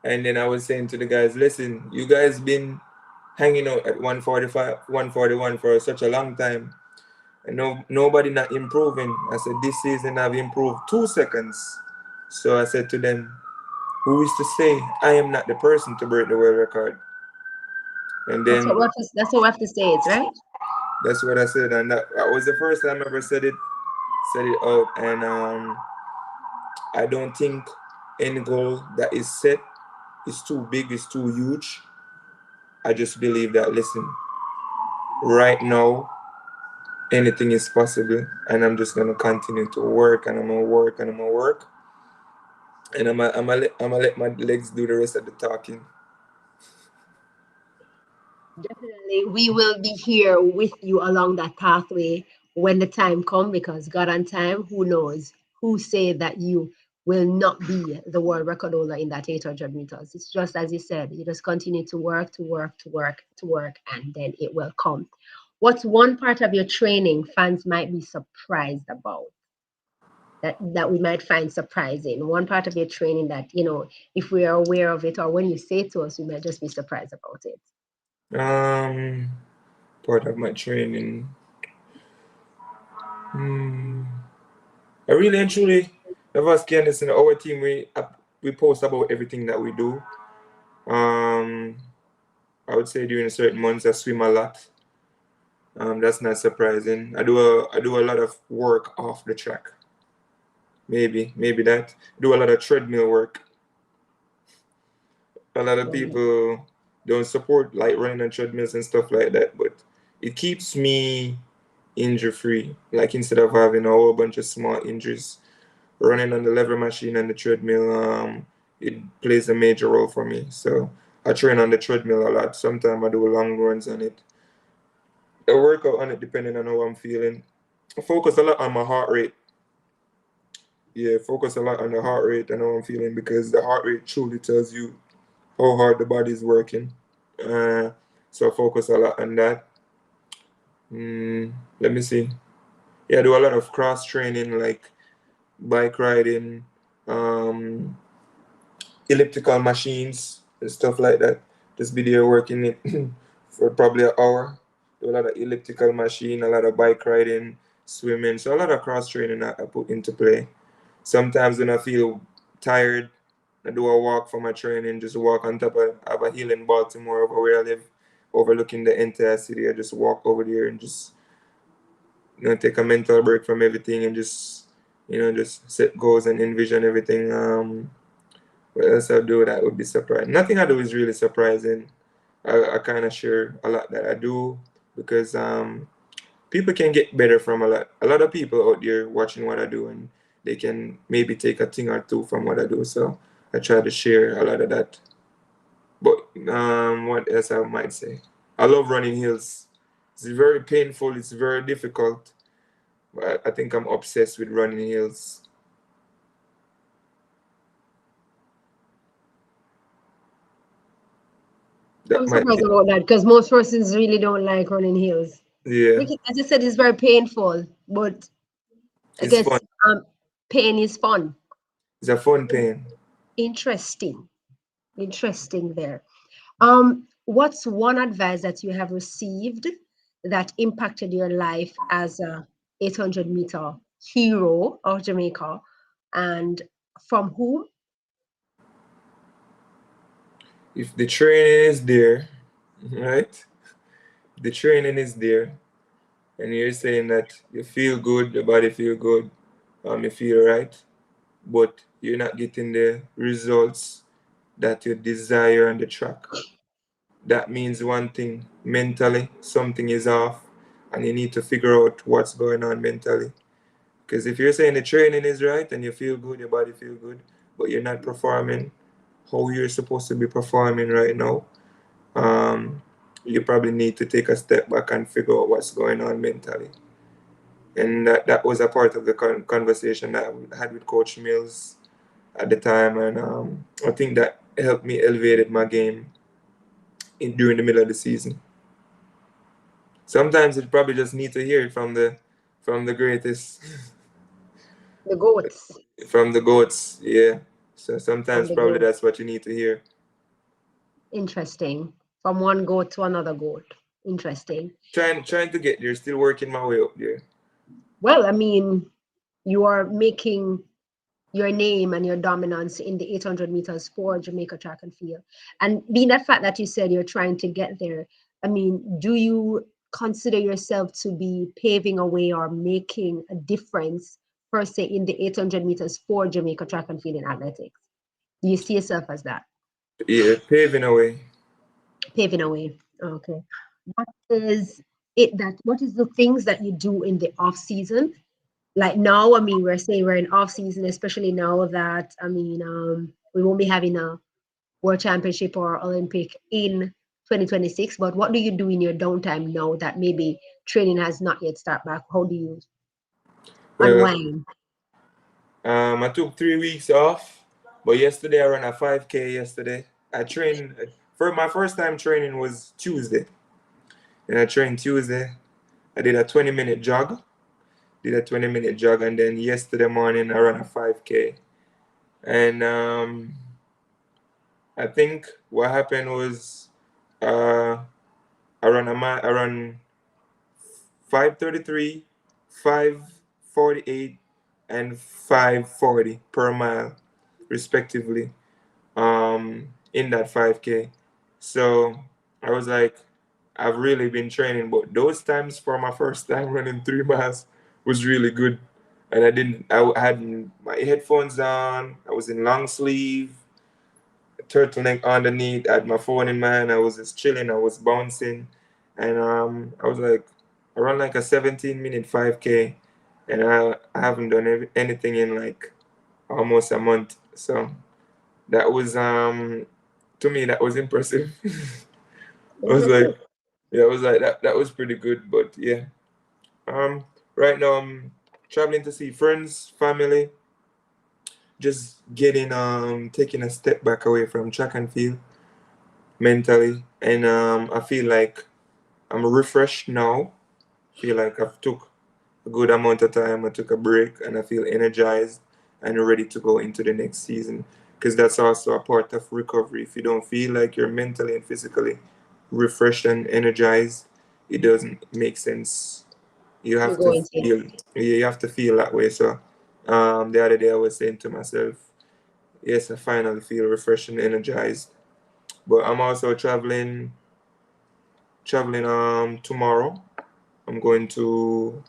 And then I was saying to the guys, listen, you guys been hanging out at 145, 141 for such a long time. And nobody not improving. I said, this season I've improved 2 seconds. So I said to them, who is to say I am not the person to break the world record? And then That's what we have to say it, right? that's what I said. And that was the first time I ever said it out. And I don't think any goal that is set is too big, is too huge. I just believe that, listen, right now, anything is possible. And I'm just going to continue to work and I'm going to work and I'm going to work. And I'm gonna let my legs do the rest of the talking. Definitely, we will be here with you along that pathway when the time comes, because God on time, who knows? Who say that you will not be the world record holder in that 800 meters? It's just as you said, you just continue to work, to work, to work, to work, and then it will come. What's one part of your training fans might be surprised about, that we might find surprising? One part of your training that, if we are aware of it, or when you say it to us, we might just be surprised about it. Um, Part of my training. Hmm. I really and truly, Navasky Anderson, our team, we post about everything that we do. Um, I would say during certain months I swim a lot. That's not surprising. I do a lot of work off the track. Maybe that. Do a lot of treadmill work. A lot of people don't support like running on treadmills and stuff like that, but it keeps me injury free. Like instead of having a whole bunch of small injuries, running on the lever machine and the treadmill, it plays a major role for me. So I train on the treadmill a lot. Sometimes I do long runs on it. I work out on it depending on how I'm feeling. I focus a lot on my heart rate. Yeah, focus a lot on the heart rate and how I'm feeling because the heart rate truly tells you how hard the body is working. Uh, so I focus a lot on that. Let me see. Yeah, I do a lot of cross training like bike riding, um, elliptical machines and stuff like that. Just be there working it for probably an hour. Do a lot of elliptical machine, a lot of bike riding, swimming. So a lot of cross training I put into play. Sometimes when I feel tired, I do a walk for my training, just walk on top of a hill in Baltimore over where I live, overlooking the entire city. I just walk over there and just take a mental break from everything and just just set goals and envision everything. What else I do that would be surprising? Nothing I do is really surprising. I kind of share a lot that I do because people can get better from a lot of people out there watching what I do, and they can maybe take a thing or two from what I do. So I try to share a lot of that. But what else I might say? I love running hills. It's very painful. It's very difficult. But I think I'm obsessed with running hills. I'm That might surprised be, about that because most persons really don't like running hills. yeah. Like, as you said, it's very painful, but I It's fun. guess pain is fun. It's a fun pain. Interesting. Interesting there. What's one advice that you have received that impacted your life as a 800-meter hero of Jamaica, and from whom? If the training is there, right? The training is there, and you're saying that you feel good, the body feel good, you feel right, but you're not getting the results that you desire on the track. That means one thing: mentally, something is off, and you need to figure out what's going on mentally. Because if you're saying the training is right and you feel good, your body feel good, but you're not performing how you're supposed to be performing right now, um, you probably need to take a step back and figure out what's going on mentally. And that was a part of the conversation that I had with Coach Mills at the time, and I think that helped me elevated my game during the middle of the season. Sometimes you probably just need to hear it from the greatest, The goats from the goats. Yeah. So from sometimes the probably goat. that's what you need to hear. Interesting. From one goat to another goat. Interesting. Trying to get there, still working my way up there. Well, I mean, you are making your name and your dominance in the 800 meters for Jamaica track and field. And being that fact that you said you're trying to get there, I mean, do you consider yourself to be paving a way or making a difference, per se, in the 800 meters for Jamaica track and field in athletics? Do you see yourself as that? Yeah, paving away. Paving a way. Okay. What is what is the things that you do in the off season? Like now, I mean, we're saying we're in off season, especially now that I mean, we won't be having a World Championship or Olympic in 2026. But what do you do in your downtime now that maybe training has not yet started back? How do you Well, unwind? I took 3 weeks off, but yesterday I ran a 5K yesterday. I trained for my first time training was Tuesday. And I trained Tuesday. I did a 20-minute jog. Did a 20-minute jog, and then yesterday morning I ran a 5K. And I think what happened was uh, I ran 5:33, 5:48, and 5:40 per mile, respectively, in that 5K. So I was like, I've really been training, but those times for my first time running 3 miles was really good. And I had my headphones on, I was in long sleeve, turtleneck underneath, I had my phone in my hand, I was just chilling, I was bouncing. And I was like, I run like a 17-minute 5K, and I haven't done anything in like almost a month. So that was to me that was impressive. I was like, Impressive. yeah, I was like that was pretty good. But yeah, um, right now I'm traveling to see friends, family, just getting taking a step back away from track and field mentally, and I feel like I'm refreshed now. Feel like I've took a good amount of time. I took a break, and I feel energized and ready to go into the next season. Because that's also a part of recovery. If you don't feel like you're mentally and physically refreshed and energized, it doesn't make sense. You To have go to into it. feel. You have to feel that way. So, the other day I was saying to myself, yes, I finally feel refreshed and energized. But I'm also traveling tomorrow. I'm going to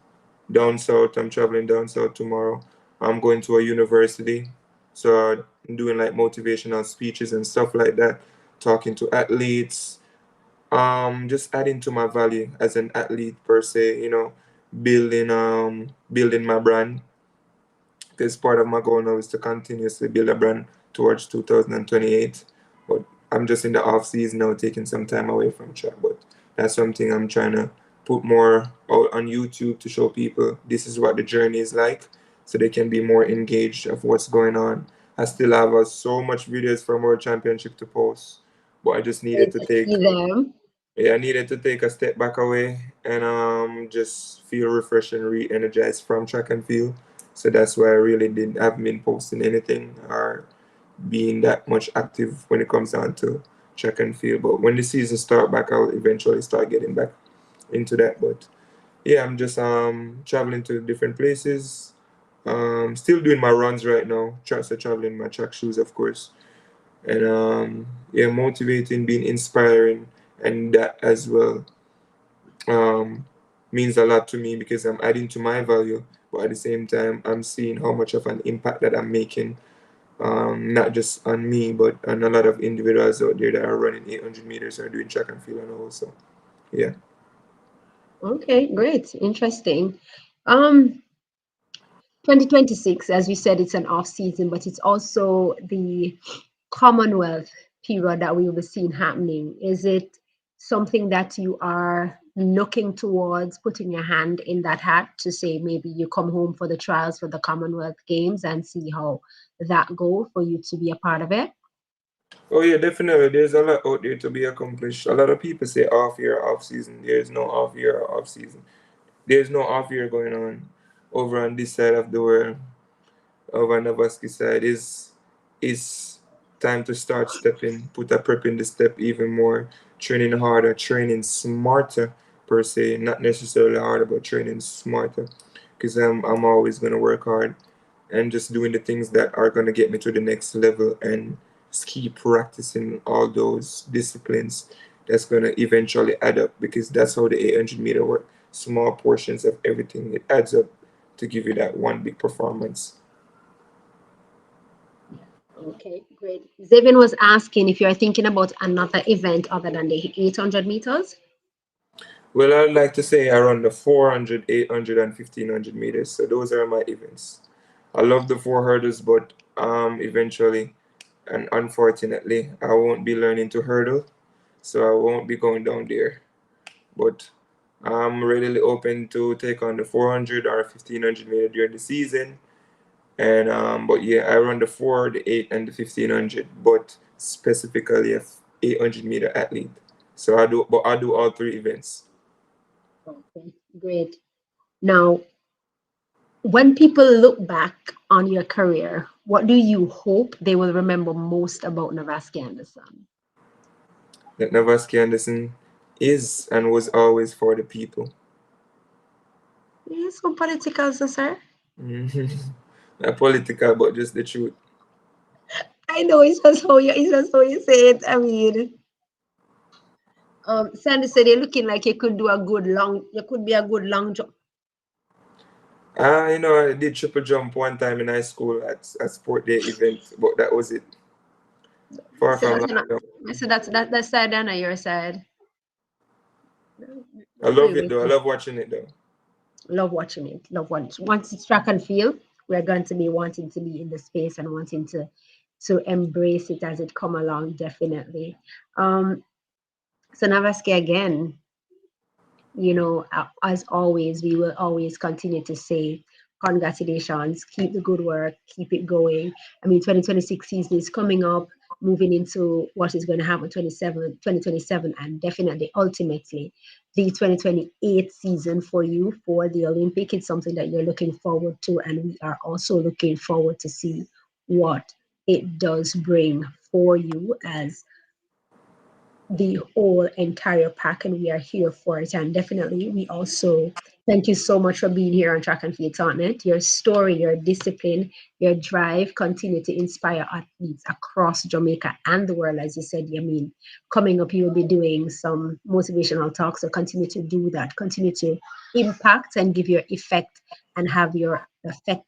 down south. I'm traveling down south tomorrow. I'm going to a university. So I'm doing like motivational speeches and stuff like that, talking to athletes, just adding to my value as an athlete per se, building my brand, because part of my goal now is to continuously build a brand towards 2028. But I'm just in the off season now, taking some time away from track. But that's something I'm trying to put more out on YouTube to show people this is what the journey is like, so they can be more engaged of what's going on. I still have so much videos from World Championship to post, but I just needed Going to to take see them. yeah, I needed to take a step back away and just feel refreshed and re-energized from track and field. So that's why I really didn't haven't been posting anything or being that much active when it comes down to track and field. But when the season start back, I'll eventually start getting back into that. But yeah, I'm just traveling to different places. Still doing my runs right now. So traveling my track shoes, of course, and yeah, motivating, being inspiring, and that as well um, means a lot to me because I'm adding to my value, but at the same time, I'm seeing how much of an impact that I'm making, not just on me, but on a lot of individuals out there that are running 800 meters or doing track and field and also. Yeah. Okay, great. Interesting. Um, 2026, as we said, it's an off season, but it's also the Commonwealth period that we will be seeing happening. Is it something that you are looking towards putting your hand in that hat to say maybe you come home for the trials for the Commonwealth Games and see how that go for you to be a part of it? Oh yeah, definitely. There's a lot out there to be accomplished. A lot of people say off year, off season. There's no off year or off season. There's no off year going on over on this side of the world. Over Navasky side is time to start stepping, put a prep in the step even more, training harder, training smarter per se, not necessarily harder, but training smarter. Because I'm always gonna work hard and just doing the things that are gonna get me to the next level and just keep practicing all those disciplines that's gonna eventually add up because that's how the 800-meter work. Small portions of everything, it adds up to give you that one big performance. Okay, great. Zevin was asking if you're thinking about another event other than the 800 meters. Well, I'd like to say I run the 400, 800, and 1500 meters. So those are my events. I love the four hurdles, but eventually and unfortunately, I won't be learning to hurdle, so I won't be going down there. But I'm readily open to take on the 400 or 1500 meter during the season. And but yeah, I run the 4, the 8, and the 1500, but specifically a 800 meter athlete. So I do all three events. Okay, great. Now, when people look back on your career, what do you hope they will remember most about Navasky Anderson? That Navasky Anderson is and was always for the people. Yes, so political, so sir. Not political, but just the truth. I know it's just how you say it. I mean, Sandy said you're looking like you could do a good long, you could be a good long jump. I did triple jump one time in high school at a sport day event, but that was it. Far So from that's long not, jump. so that's side and your side. I Very love it though. I wicked. love watching it though. Love watching it. Love watching. Once it's track and field, we're going to be wanting to be in the space and wanting to embrace it as it come along. Definitely. Um, so Navasky again, as always, we will always continue to say congratulations, keep the good work, keep it going. I mean, 2026 season is coming up, moving into what is going to happen 2027, and definitely, ultimately, the 2028 season for you for the Olympic. It's something that you're looking forward to, and we are also looking forward to see what it does bring for you as the whole entire pack, and we are here for it. And definitely, we also thank you so much for being here on Track and Field Talknet. Your story, your discipline, your drive continue to inspire athletes across Jamaica and the world. As you said, I mean, coming up, you'll be doing some motivational talks, so continue to do that. Continue to impact and give your effect and have your effect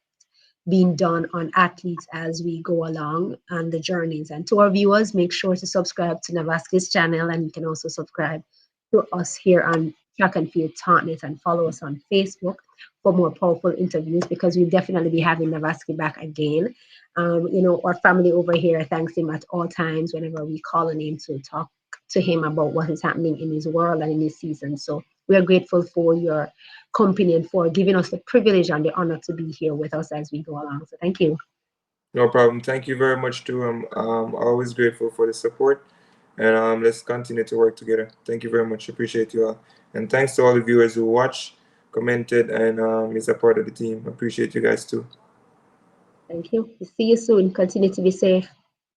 being done on athletes as we go along on the journeys. And to our viewers, make sure to subscribe to Navasky's channel, and you can also subscribe to us here on Track and Field Tartnet and follow us on Facebook for more powerful interviews, because we'll definitely be having Navasky back again. Our family over here thanks him at all times whenever we call on him to talk to him about what is happening in his world and in his season. So we are grateful for your company and for giving us the privilege and the honor to be here with us as we go along. So thank you. No problem. Thank you very much too. I'm always grateful for the support, and let's continue to work together. Thank you very much. Appreciate you all, and thanks to all the viewers who watched, commented, and is a part of the team. Appreciate you guys too. Thank you. See you soon. Continue to be safe.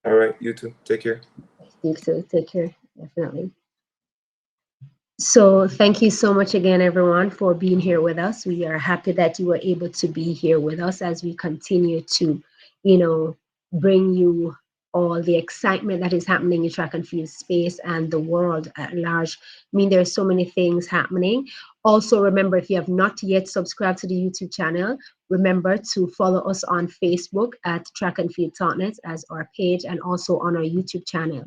All right, you too. Take care. You too. Take care. Definitely. So, thank you so much again, everyone, for being here with us. We are happy that you were able to be here with us as we continue to, you know, bring you all the excitement that is happening in track and field space and the world at large. I mean, there are so many things happening. Also, remember, if you have not yet subscribed to the YouTube channel, remember to follow us on Facebook at Track and Field Tartnet as our page, and also on our YouTube channel.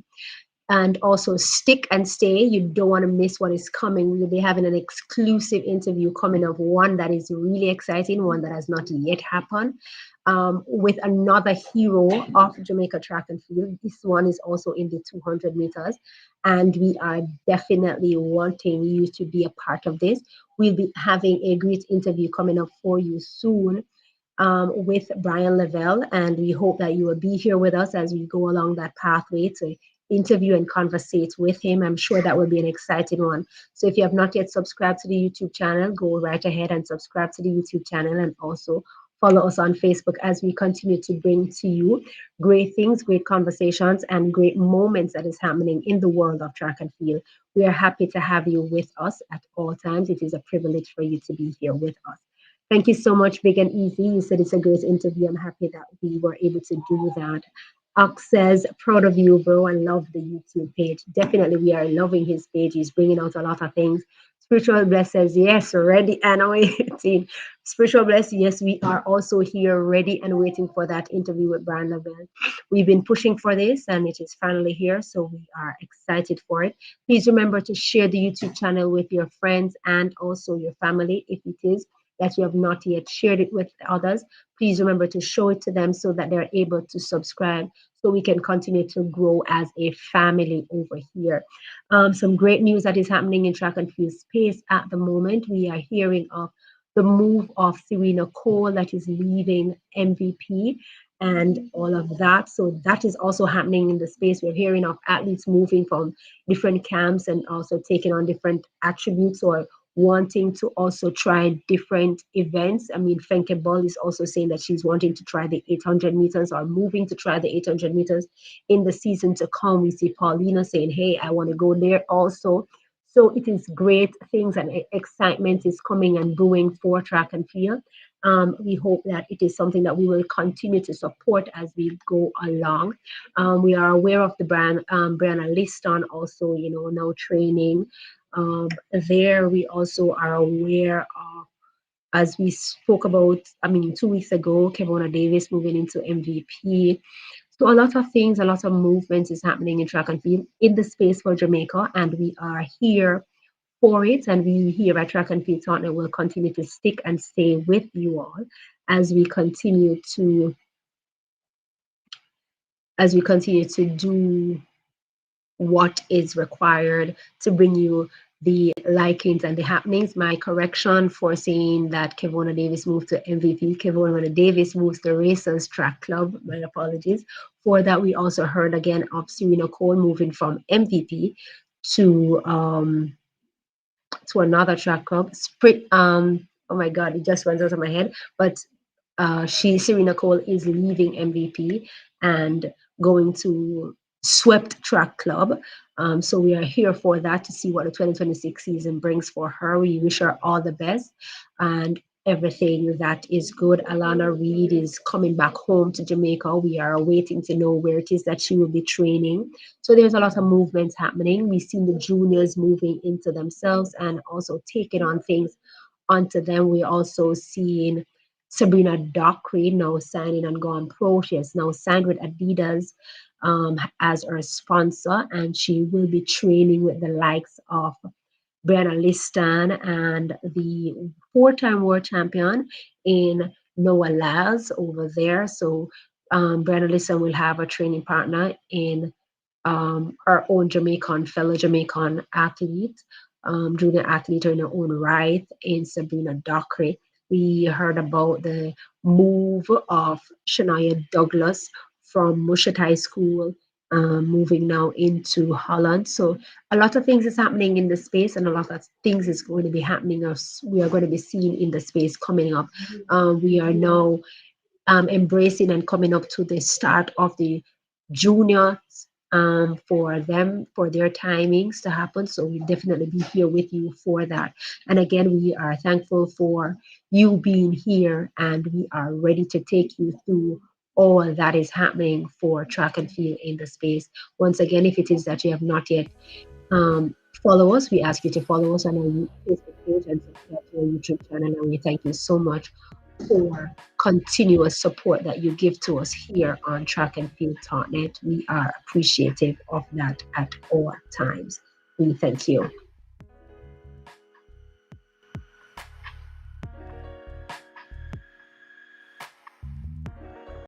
And also stick and stay. You don't want to miss what is coming. We'll be having an exclusive interview coming up, one that is really exciting, one that has not yet happened, with another hero of Jamaica track and field. This one is also in the 200 meters, and we are definitely wanting you to be a part of this. We'll be having a great interview coming up for you soon, with Brian Lavelle, and we hope that you will be here with us as we go along that pathway to interview and conversate with him. I'm sure that will be an exciting one. So if you have not yet subscribed to the YouTube channel, go right ahead and subscribe to the YouTube channel, and also follow us on Facebook as we continue to bring to you great things, great conversations, and great moments that is happening in the world of track and field. We are happy to have you with us at all times. It is a privilege for you to be here with us. Thank you so much, Big and Easy. You said it's a great interview. I'm happy that we were able to do that. Ox says, proud of you, bro, and love the YouTube page. Definitely, we are loving his page. He's bringing out a lot of things. Spiritual Bless says, yes, ready and waiting. Spiritual Bless, yes, we are also here ready and waiting for that interview with Brian Lavelle. We've been pushing for this, and it is finally here, so we are excited for it. Please remember to share the YouTube channel with your friends and also your family if it is that you have not yet shared it with others. Please remember to show it to them so that they're able to subscribe, so we can continue to grow as a family over here. Some great news that is happening in track and field space at the moment. We are hearing of the move of Serena Cole, that is leaving MVP and all of that. So that is also happening in the space. We're hearing of athletes moving from different camps and also taking on different attributes or wanting to also try different events. I mean, Fenke Ball is also saying that she's wanting to try the 800 meters or moving to try the 800 meters in the season to come. We see Paulina saying, hey, I want to go there also. So it is great things, and excitement is coming and brewing for track and field. We hope that it is something that we will continue to support as we go along. We are aware of the Brianna Liston also, now training. There we also are aware of, as we spoke about, 2 weeks ago, Kevona Davis moving into MVP. So a lot of things, a lot of movements is happening in track and field in the space for Jamaica, and we are here for it. And we here at Track and Field Partner will continue to stick and stay with you all as we continue to do what is required to bring you the likings and the happenings. My correction for saying that Kevona Davis moved to MVP. Kevona Davis moves to Racers Track Club. My apologies. For that, we also heard again of Serena Cole moving from MVP to another track club. Sprint. Oh my God, it just went out of my head. But Serena Cole is leaving MVP and going to Swept Track Club. So we are here for that to see what the 2026 season brings for her. We wish her all the best and everything that is good. Alana Reed is coming back home to Jamaica. We are waiting to know where it is that she will be training. So there's a lot of movements happening. We've seen the juniors moving into themselves and also taking on things onto them. We're also seeing Sabrina Dockery now signing and going pro. She has now signed with Adidas as her sponsor, and she will be training with the likes of Brianna Liston and the four-time world champion in Noah Laz over there. So Brianna Liston will have a training partner in our own fellow Jamaican athlete, junior athlete in her own right, in Sabrina Dockery. We heard about the move of Shania Douglas from Mushat High School, moving now into Holland. So a lot of things is happening in the space, and a lot of things is going to be happening. Us, we are going to be seeing in the space coming up. We are now embracing and coming up to the start of the juniors for them, for their timings to happen. So we'll definitely be here with you for that. And again, we are thankful for you being here, and we are ready to take you through all that is happening for track and field in the space. Once again, if it is that you have not yet um, follow us, we ask you to follow us on our Facebook page and subscribe to our YouTube channel. And we thank you so much for continuous support that you give to us here on Track and Field Talknet. We are appreciative of that at all times. We thank you.